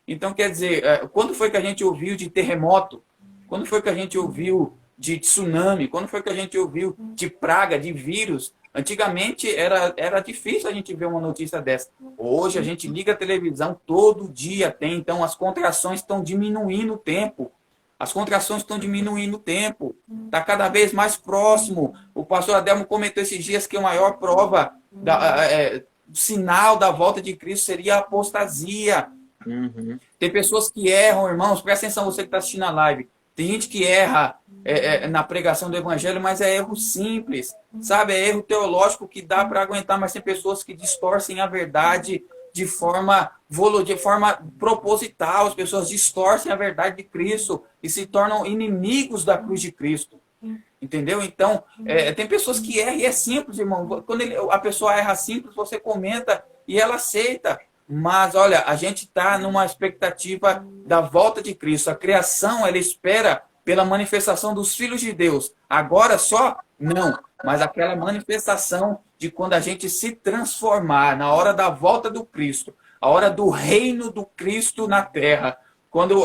Speaker 1: Então, quer dizer, quando foi que a gente ouviu de terremoto? Quando foi que a gente ouviu de tsunami? Quando foi que a gente ouviu de praga, de vírus? Antigamente era difícil a gente ver uma notícia dessa. Hoje a gente liga a televisão, todo dia tem. Então as contrações estão diminuindo o tempo. As contrações estão diminuindo o tempo. Está cada vez mais próximo. O pastor Adelmo comentou esses dias que a maior prova, sinal da volta de Cristo seria a apostasia. Uhum. Tem pessoas que erram, irmãos. Presta atenção, você que está assistindo a live. Tem gente que erra na pregação do evangelho, mas é erro simples, sabe? É erro teológico que dá para aguentar, mas tem pessoas que distorcem a verdade de forma proposital. As pessoas distorcem a verdade de Cristo e se tornam inimigos da cruz de Cristo. Entendeu? Então, tem pessoas que erram e é simples, irmão. Quando a pessoa erra simples, você comenta e ela aceita. Mas, olha, a gente está numa expectativa da volta de Cristo. A criação, ela espera pela manifestação dos filhos de Deus. Agora só? Não. Mas aquela manifestação de quando a gente se transformar, na hora da volta do Cristo, a hora do reino do Cristo na terra, quando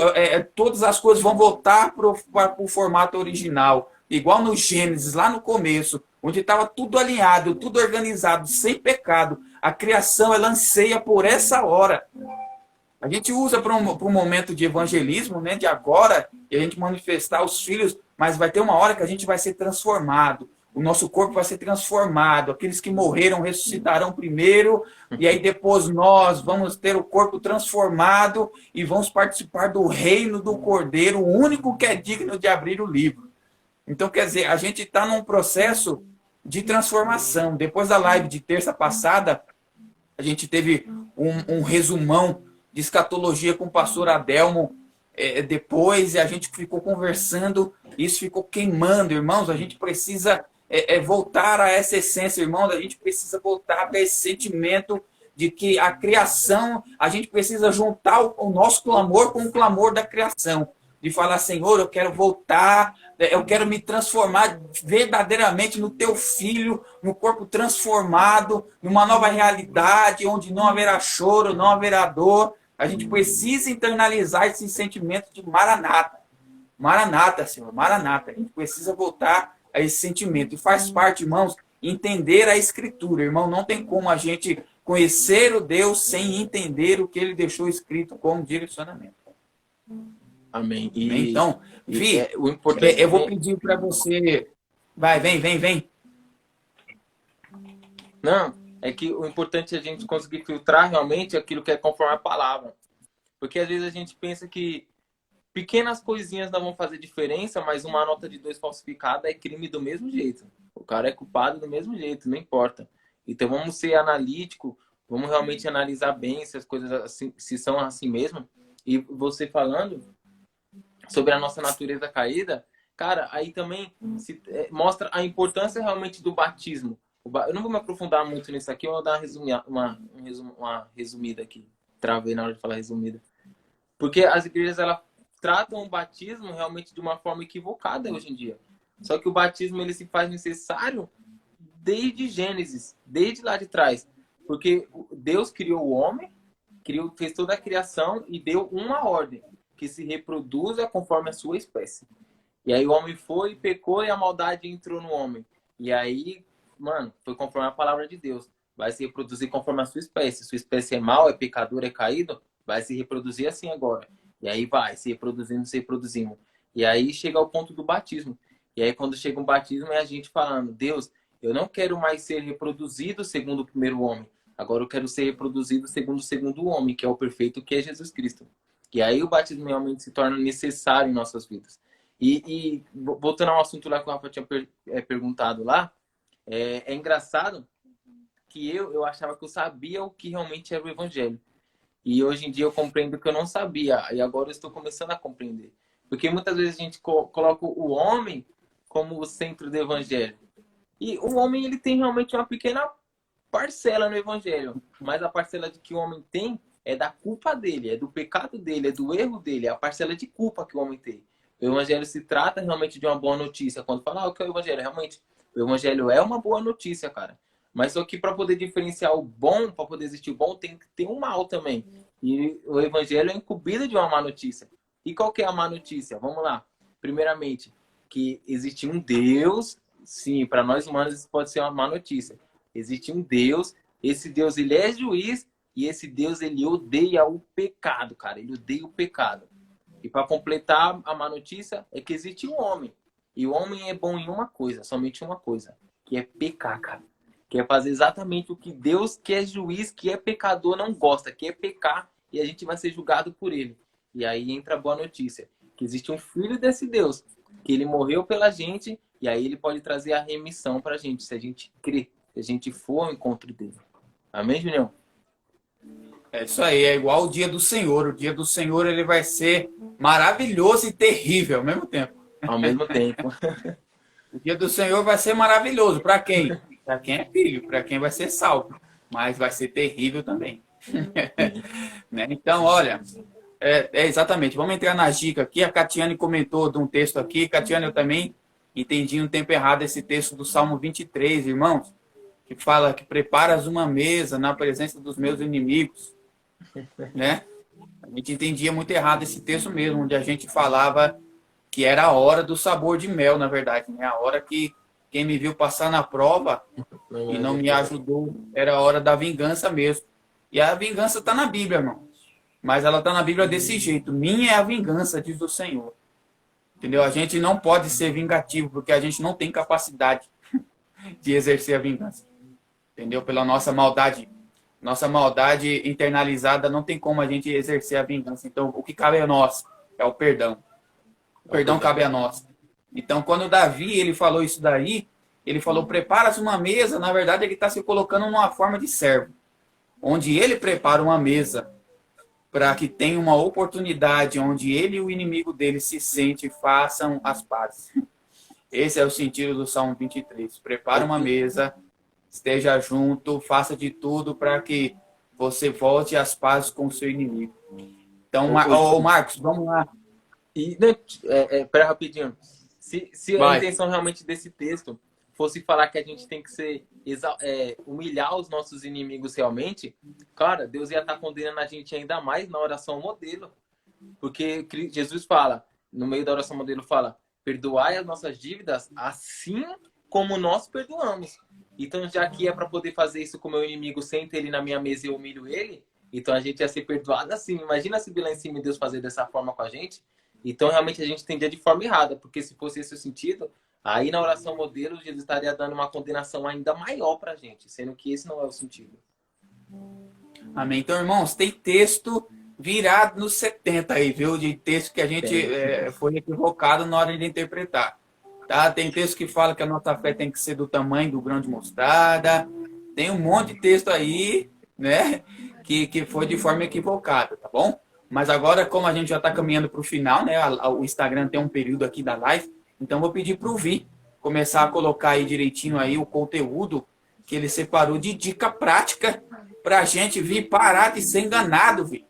Speaker 1: todas as coisas vão voltar para o formato original, igual no Gênesis, lá no começo, onde estava tudo alinhado, tudo organizado, sem pecado. A criação, ela anseia por essa hora. A gente usa para um momento de evangelismo, né, de agora, e a gente manifestar os filhos, mas vai ter uma hora que a gente vai ser transformado. O nosso corpo vai ser transformado. Aqueles que morreram ressuscitarão primeiro, e aí depois nós vamos ter o corpo transformado e vamos participar do reino do Cordeiro, o único que é digno de abrir o livro. Então, quer dizer, a gente está num processo de transformação. Depois da live de terça passada, a gente teve um resumão de escatologia com o pastor Adelmo. Depois a gente ficou conversando, isso ficou queimando, irmãos. A gente precisa voltar a essa essência, irmãos. A gente precisa voltar para esse sentimento de que a criação, a gente precisa juntar o nosso clamor com o clamor da criação. De falar, Senhor, eu quero voltar, eu quero me transformar verdadeiramente no teu filho, no corpo transformado, numa nova realidade, onde não haverá choro, não haverá dor. A gente precisa internalizar esse sentimento de Maranata. Maranata, Senhor, Maranata. A gente precisa voltar a esse sentimento. E faz parte, irmãos, entender a Escritura. Irmão, não tem como a gente conhecer o Deus sem entender o que ele deixou escrito como direcionamento.
Speaker 2: Amém.
Speaker 1: Então, Vi,
Speaker 2: o importante
Speaker 1: eu vou pedir para você... Vai, vem.
Speaker 2: Não, é que o importante é a gente conseguir filtrar realmente aquilo que é conforme a palavra. Porque às vezes a gente pensa que pequenas coisinhas não vão fazer diferença, mas uma nota de 2 falsificada é crime do mesmo jeito. O cara é culpado do mesmo jeito, não importa. Então vamos ser analítico, vamos realmente analisar bem se as coisas assim, se são assim mesmo. E você falando sobre a nossa natureza caída, cara, aí também mostra a importância realmente do batismo. Eu não vou me aprofundar muito nisso aqui, eu vou dar uma resumida aqui. Travei na hora de falar resumida. Porque as igrejas, elas tratam o batismo realmente de uma forma equivocada hoje em dia. Só que o batismo, ele se faz necessário desde Gênesis, desde lá de trás. Porque Deus criou o homem, fez toda a criação e deu uma ordem, que se reproduza conforme a sua espécie. E aí o homem foi, pecou e a maldade entrou no homem. E aí, mano, foi conforme a palavra de Deus. Vai se reproduzir conforme a sua espécie. Sua espécie é mau, é pecador, é caído, vai se reproduzir assim agora. E aí vai, se reproduzindo. E aí chega ao ponto do batismo. E aí quando chega um batismo é a gente falando, Deus, eu não quero mais ser reproduzido segundo o primeiro homem. Agora eu quero ser reproduzido segundo o segundo homem, que é o perfeito, que é Jesus Cristo. E aí o batismo realmente se torna necessário em nossas vidas. E voltando ao assunto lá que o Rafa tinha perguntado lá, é engraçado que eu achava que eu sabia o que realmente era o evangelho. E hoje em dia eu compreendo que eu não sabia. E agora eu estou começando a compreender. Porque muitas vezes a gente coloca o homem como o centro do evangelho. E o homem, ele tem realmente uma pequena parcela no evangelho. Mas a parcela que o homem tem é da culpa dele, é do pecado dele, é do erro dele. É a parcela de culpa que o homem tem. O evangelho se trata realmente de uma boa notícia. Quando fala, o que é o evangelho? Realmente, o evangelho é uma boa notícia, cara. Mas só que para poder diferenciar o bom, para poder existir o bom, tem que ter um mal também. E o evangelho é incumbido de uma má notícia. E qual que é a má notícia? Vamos lá. Primeiramente, que existe um Deus. Sim, para nós humanos isso pode ser uma má notícia. Existe um Deus. Esse Deus, ele é juiz. E esse Deus, ele odeia o pecado, cara. Ele odeia o pecado. E para completar a má notícia, é que existe um homem. E o homem é bom em uma coisa, somente uma coisa. Que é pecar, cara. Que é fazer exatamente o que Deus, que é juiz, que é pecador, não gosta, que é pecar, e a gente vai ser julgado por ele. E aí entra a boa notícia, que existe um filho desse Deus, que ele morreu pela gente, e aí ele pode trazer a remissão pra gente, se a gente crer, se a gente for ao encontro dele. Amém, Julião?
Speaker 1: É isso aí, é igual o dia do Senhor. O dia do Senhor, ele vai ser maravilhoso e terrível ao mesmo tempo.
Speaker 2: Ao mesmo tempo.
Speaker 1: O dia do Senhor vai ser maravilhoso. Para quem? Para quem é filho, para quem vai ser salvo. Mas vai ser terrível também. Né? Então, olha, exatamente. Vamos entrar na dica aqui. A Catiane comentou de um texto aqui. Catiane, eu também entendi um tempo errado esse texto do Salmo 23, irmãos, que fala que preparas uma mesa na presença dos meus inimigos. Né? A gente entendia muito errado esse texto mesmo, onde a gente falava que era a hora do sabor de mel, na verdade, né? A hora que quem me viu passar na prova e não me ajudou, era a hora da vingança mesmo. E a vingança está na Bíblia, irmão. Mas ela está na Bíblia desse jeito. Minha é a vingança, diz o Senhor. Entendeu? A gente não pode ser vingativo, porque a gente não tem capacidade de exercer a vingança. Entendeu? Pela nossa maldade. Nossa maldade internalizada, não tem como a gente exercer a vingança. Então, o que cabe a nós é o perdão. O perdão cabe a nós. Então, quando Davi ele falou isso daí, ele falou, prepara-se uma mesa. Na verdade, ele está se colocando numa forma de servo. Onde ele prepara uma mesa para que tenha uma oportunidade onde ele e o inimigo dele se sentem e façam as pazes. Esse é o sentido do Salmo 23. Prepara uma mesa, esteja junto, faça de tudo para que você volte às pazes com o seu inimigo. Então, Marcos, vamos lá.
Speaker 2: Pera rapidinho. Se a intenção realmente desse texto fosse falar que a gente tem que humilhar os nossos inimigos realmente, cara, Deus ia estar condenando a gente ainda mais na oração modelo. Porque Jesus fala, no meio da oração modelo fala, perdoai as nossas dívidas assim como nós perdoamos. Então, já que é para poder fazer isso com o meu inimigo, senta ele na minha mesa e eu humilho ele, então a gente ia ser perdoado assim. Imagina subir lá em cima e Deus fazer dessa forma com a gente. Então, realmente, a gente entendia de forma errada, porque se fosse esse o sentido, aí na oração modelo, Jesus estaria dando uma condenação ainda maior para a gente, sendo que esse não é o sentido.
Speaker 1: Amém. Então, irmãos, tem texto virado nos 70 aí, viu? De texto que a gente foi equivocado na hora de interpretar. Tá? Tem texto que fala que a nossa fé tem que ser do tamanho do grão de mostarda. Tem um monte de texto aí, né? Que foi de forma equivocada, tá bom? Mas agora, como a gente já está caminhando para o final, né? O Instagram tem um período aqui da live, então vou pedir para o Vi começar a colocar aí direitinho aí o conteúdo que ele separou de dica prática para a gente vir parar de ser enganado, Vi.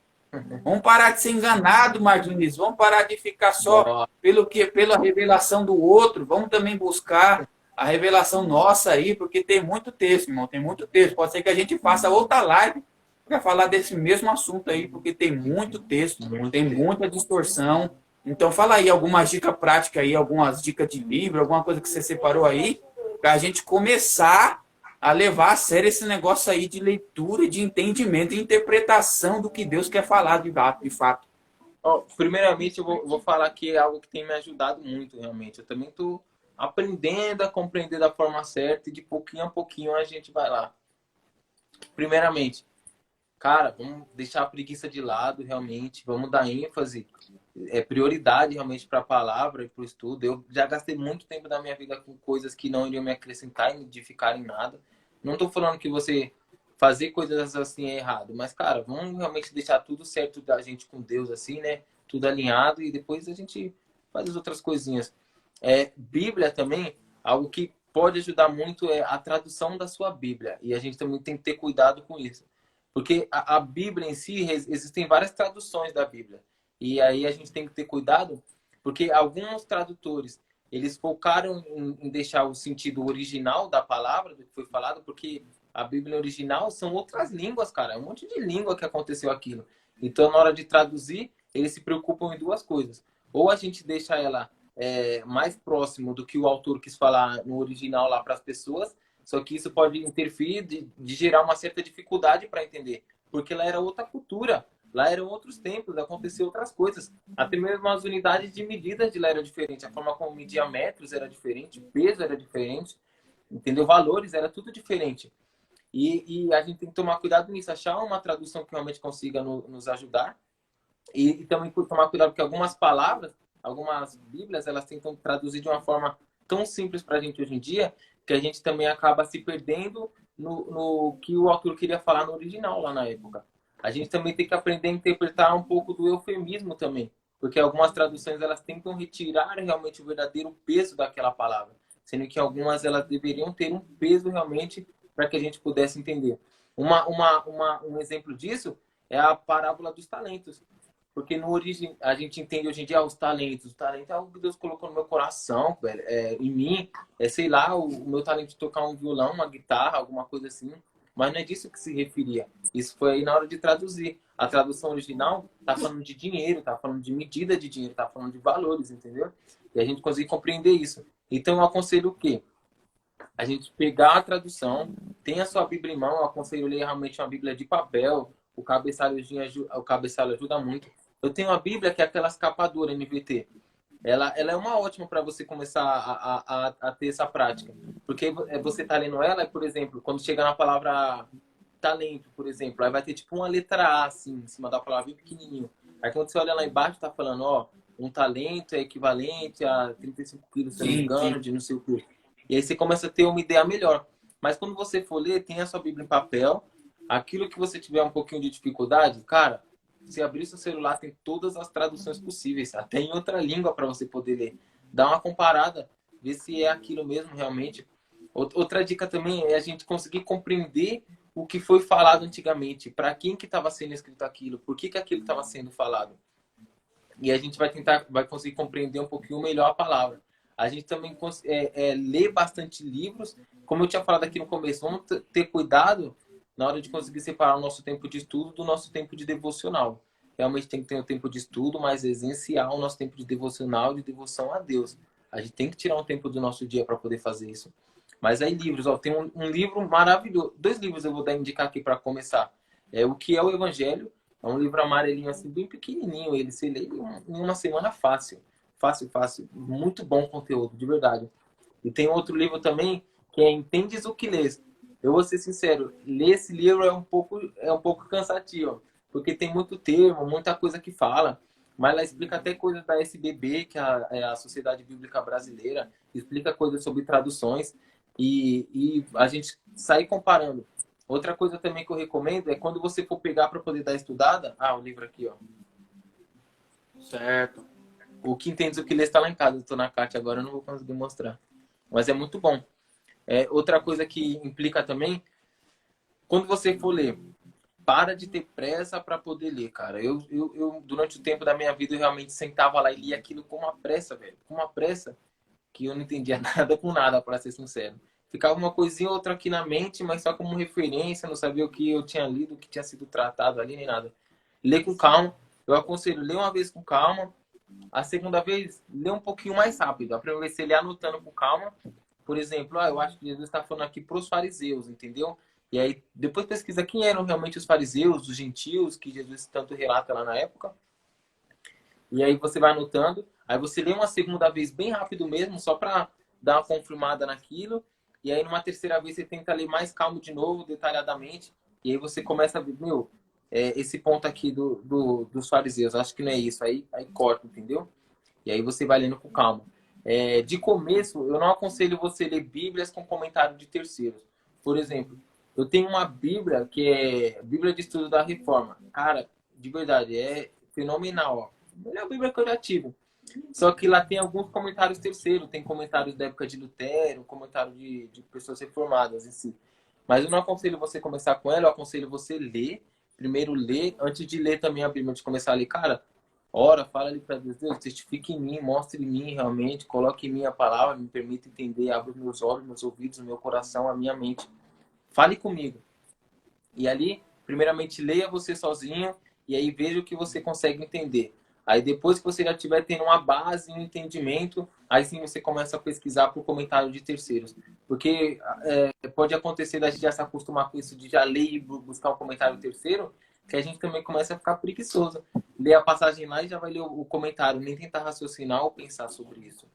Speaker 1: Vamos parar de ser enganado, Marquinhos. Vamos parar de ficar só pela revelação do outro. Vamos também buscar a revelação nossa aí, porque tem muito texto, irmão. Tem muito texto. Pode ser que a gente faça outra live para falar desse mesmo assunto aí, porque tem muito texto, tem muita distorção. Então, fala aí algumas dicas práticas aí, algumas dicas de livro, alguma coisa que você separou aí, para a gente começar a levar a sério esse negócio aí de leitura, de entendimento e interpretação do que Deus quer falar de fato.
Speaker 2: Primeiramente, eu vou falar que é algo que tem me ajudado muito, realmente. Eu também estou aprendendo a compreender da forma certa e de pouquinho a pouquinho a gente vai lá. Primeiramente, cara, vamos deixar a preguiça de lado, realmente. Vamos dar ênfase, prioridade realmente para a palavra e para o estudo. Eu já gastei muito tempo da minha vida com coisas que não iriam me acrescentar e me edificar em nada. Não estou falando que você fazer coisas assim é errado, mas, cara, vamos realmente deixar tudo certo da gente com Deus, assim, né? Tudo alinhado e depois a gente faz as outras coisinhas. Bíblia também, algo que pode ajudar muito é a tradução da sua Bíblia. E a gente também tem que ter cuidado com isso. Porque a Bíblia em si, existem várias traduções da Bíblia. E aí a gente tem que ter cuidado, porque alguns tradutores, eles focaram em deixar o sentido original da palavra, do que foi falado, porque a Bíblia original são outras línguas, cara. É um monte de língua que aconteceu aquilo. Então, na hora de traduzir, eles se preocupam em duas coisas. Ou a gente deixa ela mais próximo do que o autor quis falar no original lá para as pessoas, só que isso pode interferir de gerar uma certa dificuldade para entender, porque lá era outra cultura, lá eram outros tempos, aconteciam outras coisas. Até mesmo as unidades de medida de lá eram diferentes, a forma como media metros era diferente, peso era diferente, entendeu? Valores era tudo diferente. E a gente tem que tomar cuidado nisso, achar uma tradução que realmente consiga nos ajudar. E também tomar cuidado porque algumas palavras, algumas bíblias, elas tentam traduzir de uma forma tão simples para a gente hoje em dia, que a gente também acaba se perdendo no que o autor queria falar no original lá na época. A gente também tem que aprender a interpretar um pouco do eufemismo também, porque algumas traduções elas tentam retirar realmente o verdadeiro peso daquela palavra, sendo que algumas elas deveriam ter um peso realmente para que a gente pudesse entender. Um exemplo disso é a parábola dos talentos. Porque a gente entende hoje em dia os talentos. O talento é algo que Deus colocou no meu coração, velho, em mim. Sei lá, o meu talento de tocar um violão, uma guitarra, alguma coisa assim. Mas não é disso que se referia. Isso foi aí na hora de traduzir. A tradução original tá falando de dinheiro, tá falando de medida de dinheiro, tá falando de valores, entendeu? E a gente consegue compreender isso. Então eu aconselho o quê? A gente pegar a tradução, tem a sua Bíblia em mão, eu aconselho ler realmente uma Bíblia de papel, o cabeçalho ajuda muito. Eu tenho a Bíblia que é aquelas capa dura NVT. Ela é uma ótima para você começar a ter essa prática. Porque você tá lendo ela, por exemplo, quando chega na palavra talento, por exemplo, aí vai ter tipo uma letra A assim, em cima da palavra, bem pequenininho. Aí quando você olha lá embaixo, tá falando, ó, um talento é equivalente a 35 quilos, se não me engano, de não sei o quê. E aí você começa a ter uma ideia melhor. Mas quando você for ler, tem a sua Bíblia em papel. Aquilo que você tiver um pouquinho de dificuldade, cara, se abrir seu celular, tem todas as traduções possíveis. Até em outra língua para você poder ler. Dá uma comparada, ver se é aquilo mesmo realmente. Outra dica também é a gente conseguir compreender o que foi falado antigamente. Para quem que estava sendo escrito aquilo? Por que aquilo estava sendo falado? E a gente vai conseguir compreender um pouquinho melhor a palavra. A gente também lê bastante livros. Como eu tinha falado aqui no começo, vamos ter cuidado na hora de conseguir separar o nosso tempo de estudo do nosso tempo de devocional. realmente tem que ter um tempo de estudo, mas é essencial o nosso tempo de devocional, de devoção a Deus. A gente tem que tirar um tempo do nosso dia para poder fazer isso. Mas aí livros, ó, tem um livro maravilhoso. 2 livros eu vou dar indicar aqui para começar. O que é o Evangelho. É um livro amarelinho, assim, bem pequenininho. Ele se lê em uma semana fácil. Fácil, fácil. Muito bom conteúdo, de verdade. E tem outro livro também, que é Entendes o que Lês. Eu vou ser sincero, ler esse livro é um pouco cansativo, porque tem muito termo, muita coisa que fala, mas ela explica até coisas da SBB, que é a Sociedade Bíblica Brasileira, explica coisas sobre traduções, e a gente sai comparando. Outra coisa também que eu recomendo é quando você for pegar para poder dar estudada, o livro aqui, ó.
Speaker 1: Certo.
Speaker 2: O que Entendes o que Lê está lá em casa, eu estou na Cátia agora, eu não vou conseguir mostrar. Mas é muito bom. Outra coisa que implica também, quando você for ler, para de ter pressa para poder ler, cara. Eu, durante o tempo da minha vida, eu realmente sentava lá e lia aquilo com uma pressa, velho. Com uma pressa que eu não entendia nada com nada, para ser sincero. Ficava uma coisinha ou outra aqui na mente, mas só como referência, não sabia o que eu tinha lido, o que tinha sido tratado ali, nem nada. Ler com calma. Eu aconselho, ler uma vez com calma. A segunda vez, ler um pouquinho mais rápido. A primeira vez, você lê anotando com calma. Por exemplo, eu acho que Jesus está falando aqui para os fariseus, entendeu? E aí, depois pesquisa quem eram realmente os fariseus, os gentios, que Jesus tanto relata lá na época. E aí você vai anotando. Aí você lê uma segunda vez bem rápido mesmo, só para dar uma confirmada naquilo. E aí, numa terceira vez, você tenta ler mais calmo de novo, detalhadamente. E aí você começa a ver, esse ponto aqui dos fariseus, acho que não é isso. Aí corta, entendeu? E aí você vai lendo com calma. De começo, eu não aconselho você ler Bíblias com comentário de terceiros. Por exemplo, eu tenho uma Bíblia que é Bíblia de Estudo da Reforma. Cara, de verdade, é fenomenal. Ó. A melhor Bíblia que eu já tive. Só que lá tem alguns comentários terceiros. Tem comentários da época de Lutero, comentário de pessoas reformadas em si. Mas eu não aconselho você começar com ela, eu aconselho você ler. Primeiro ler, antes de ler também a Bíblia, de começar a ler. Cara, ora, fala ali para Deus, Deus, testifique em mim, mostre em mim realmente, coloque em mim a palavra, me permita entender, abra os meus olhos, meus ouvidos, o meu coração, a minha mente. Fale comigo. E ali, primeiramente, leia você sozinho e aí veja o que você consegue entender. Aí depois que você já estiver tendo uma base, um entendimento, aí sim você começa a pesquisar por comentário de terceiros. Porque pode acontecer da gente já se acostumar com isso, de já ler e buscar um comentário terceiro, que a gente também começa a ficar preguiçoso. Lê a passagem lá e já vai ler o comentário, nem tentar raciocinar ou pensar sobre isso.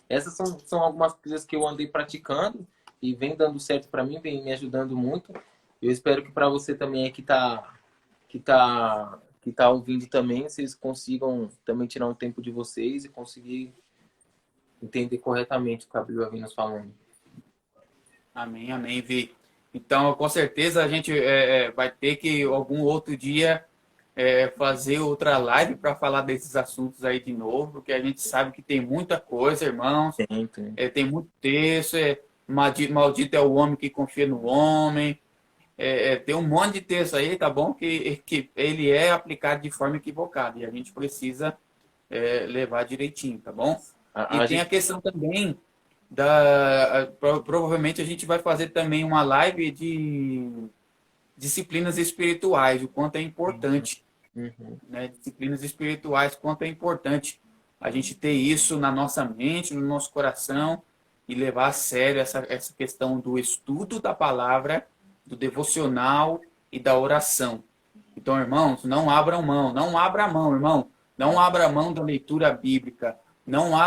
Speaker 2: Essas são algumas coisas que eu andei praticando e vem dando certo para mim, vem me ajudando muito. Eu espero que para você também que tá ouvindo também, vocês consigam também tirar um tempo de vocês e conseguir entender corretamente o que a Bíblia vem nos falando.
Speaker 1: Amém, amém, Vi. Então, com certeza a gente vai ter que algum outro dia fazer outra live para falar desses assuntos aí de novo, porque a gente sabe que tem muita coisa, irmãos.
Speaker 2: Tem.
Speaker 1: Tem muito texto. Maldito é o homem que confia no homem. Tem um monte de texto aí, tá bom? Que ele é aplicado de forma equivocada e a gente precisa levar direitinho, tá bom? E tem a questão também provavelmente a gente vai fazer também uma live de disciplinas espirituais, o quanto é importante, né? Disciplinas espirituais, quanto é importante a gente ter isso na nossa mente, no nosso coração e levar a sério essa questão do estudo da palavra, do devocional e da oração. Então, irmãos, não abra mão, irmão. Não abra mão da leitura bíblica. Não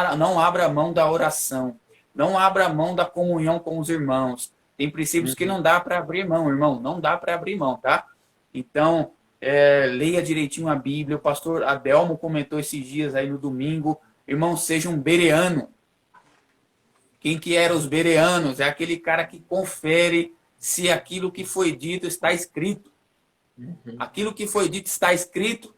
Speaker 1: abra mão da oração. Não abra mão da comunhão com os irmãos. Tem princípios que não dá para abrir mão, irmão. Não dá para abrir mão, tá? Então, leia direitinho a Bíblia. O pastor Adelmo comentou esses dias aí no domingo. Irmão, seja um bereano. Quem que eram os bereanos? É aquele cara que confere se aquilo que foi dito está escrito. Aquilo que foi dito está escrito,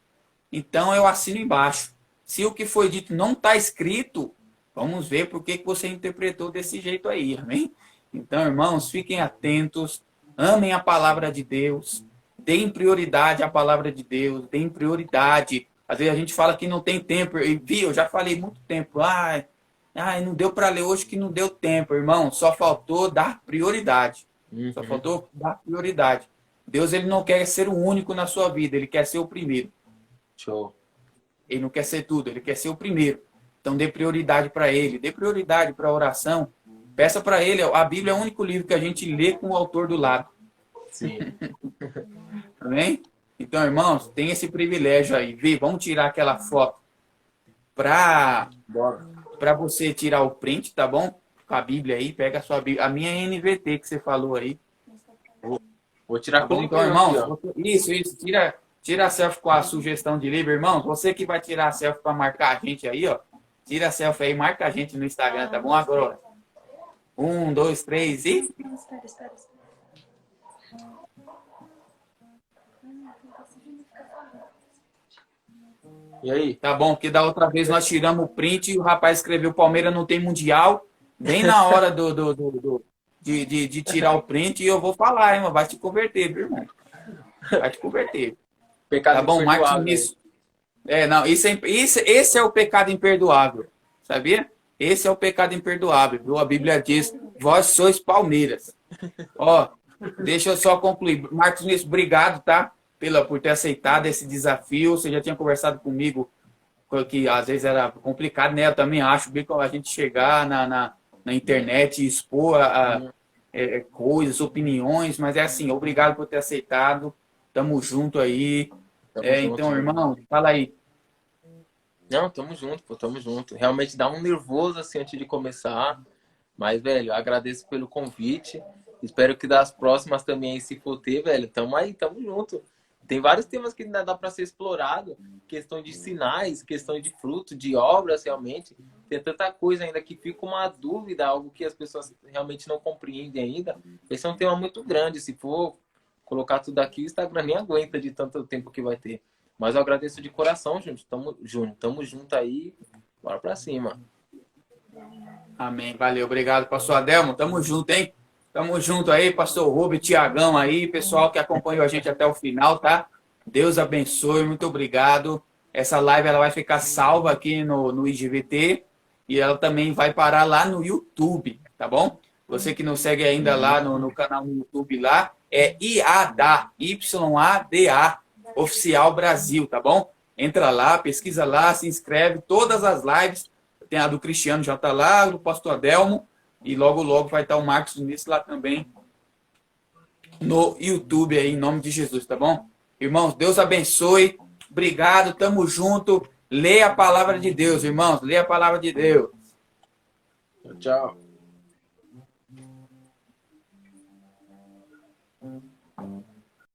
Speaker 1: então eu assino embaixo. Se o que foi dito não está escrito, vamos ver por que você interpretou desse jeito aí, amém? Então, irmãos, fiquem atentos, amem a palavra de Deus, deem prioridade à palavra de Deus, deem prioridade. Às vezes a gente fala que não tem tempo, e eu já falei muito tempo, não deu para ler hoje que não deu tempo, irmão, só faltou dar prioridade. Só faltou dar prioridade. Deus, ele não quer ser o único na sua vida, ele quer ser o primeiro.
Speaker 2: Show.
Speaker 1: Ele não quer ser tudo, ele quer ser o primeiro. Então dê prioridade para ele, dê prioridade para a oração. Peça para ele, a Bíblia é o único livro que a gente lê com o autor do lado.
Speaker 2: Sim.
Speaker 1: Amém? Então, irmãos, tem esse privilégio aí. Vê, vamos tirar aquela foto para você tirar o print, tá bom? Com a Bíblia aí, pega a sua Bíblia. A minha é NVT que você falou aí.
Speaker 2: Vou tirar
Speaker 1: Tá
Speaker 2: com
Speaker 1: bom?
Speaker 2: o
Speaker 1: Então,
Speaker 2: meu
Speaker 1: irmãos,
Speaker 2: aqui, ó.
Speaker 1: isso. Tira a selfie com a sugestão de livro, irmãos. Você que vai tirar a selfie para marcar a gente aí, ó. Tira a selfie aí, marca a gente no Instagram, tá bom? Agora, 1, 2, 3 e...
Speaker 3: Não, espera.
Speaker 2: E aí?
Speaker 1: Tá bom, porque da outra vez nós tiramos o print e o rapaz escreveu Palmeiras não tem mundial. Bem na hora de tirar o print e eu vou falar, irmão. Vai te converter, viu, irmão? Vai te converter.
Speaker 2: Pecado
Speaker 1: Tá bom, Marcos
Speaker 2: imperdoável.
Speaker 1: Vinícius. Não, esse é o pecado imperdoável. Sabia? Esse é o pecado imperdoável, viu? A Bíblia diz, vós sois Palmeiras. Ó, deixa eu só concluir. Marcos Vinícius, obrigado, tá? Por ter aceitado esse desafio. Você já tinha conversado comigo que às vezes era complicado, né? Eu também acho bem a gente chegar na internet e expor coisas, opiniões, mas é assim, obrigado por ter aceitado. Tamo junto aí.
Speaker 2: Tamo junto,
Speaker 1: Então,
Speaker 2: né?
Speaker 1: irmão, fala aí.
Speaker 2: Não, tamo junto, pô, tamo junto. Realmente dá um nervoso assim antes de começar. Mas, velho, eu agradeço pelo convite. Espero que das próximas também, se for ter, velho, tamo aí, tamo junto. Tem vários temas que ainda dá para ser explorado. Questão de sinais, questão de fruto, de obras, realmente. Tem tanta coisa ainda que fica uma dúvida, algo que as pessoas realmente não compreendem ainda. Esse é um tema muito grande. Se for colocar tudo aqui, o Instagram nem aguenta de tanto tempo que vai ter. Mas eu agradeço de coração, Júnior. Tamo junto aí. Bora pra cima.
Speaker 1: Amém. Valeu. Obrigado, pastor Adelmo. Tamo junto, hein? Tamo junto aí, pastor Rubio, Tiagão aí, pessoal que acompanhou a gente até o final, tá? Deus abençoe, muito obrigado. Essa live ela vai ficar salva aqui no IGVT e ela também vai parar lá no YouTube, tá bom? Você que não segue ainda lá no canal no YouTube lá, é IADA, YADA, Oficial Brasil, tá bom? Entra lá, pesquisa lá, se inscreve, todas as lives, tem a do Cristiano já tá lá, do pastor Adelmo, e logo, logo vai estar o Marcos Vinícius lá também no YouTube aí, em nome de Jesus, tá bom? Irmãos, Deus abençoe. Obrigado, tamo junto. Leia a palavra de Deus, irmãos. Leia a palavra de Deus.
Speaker 2: Tchau.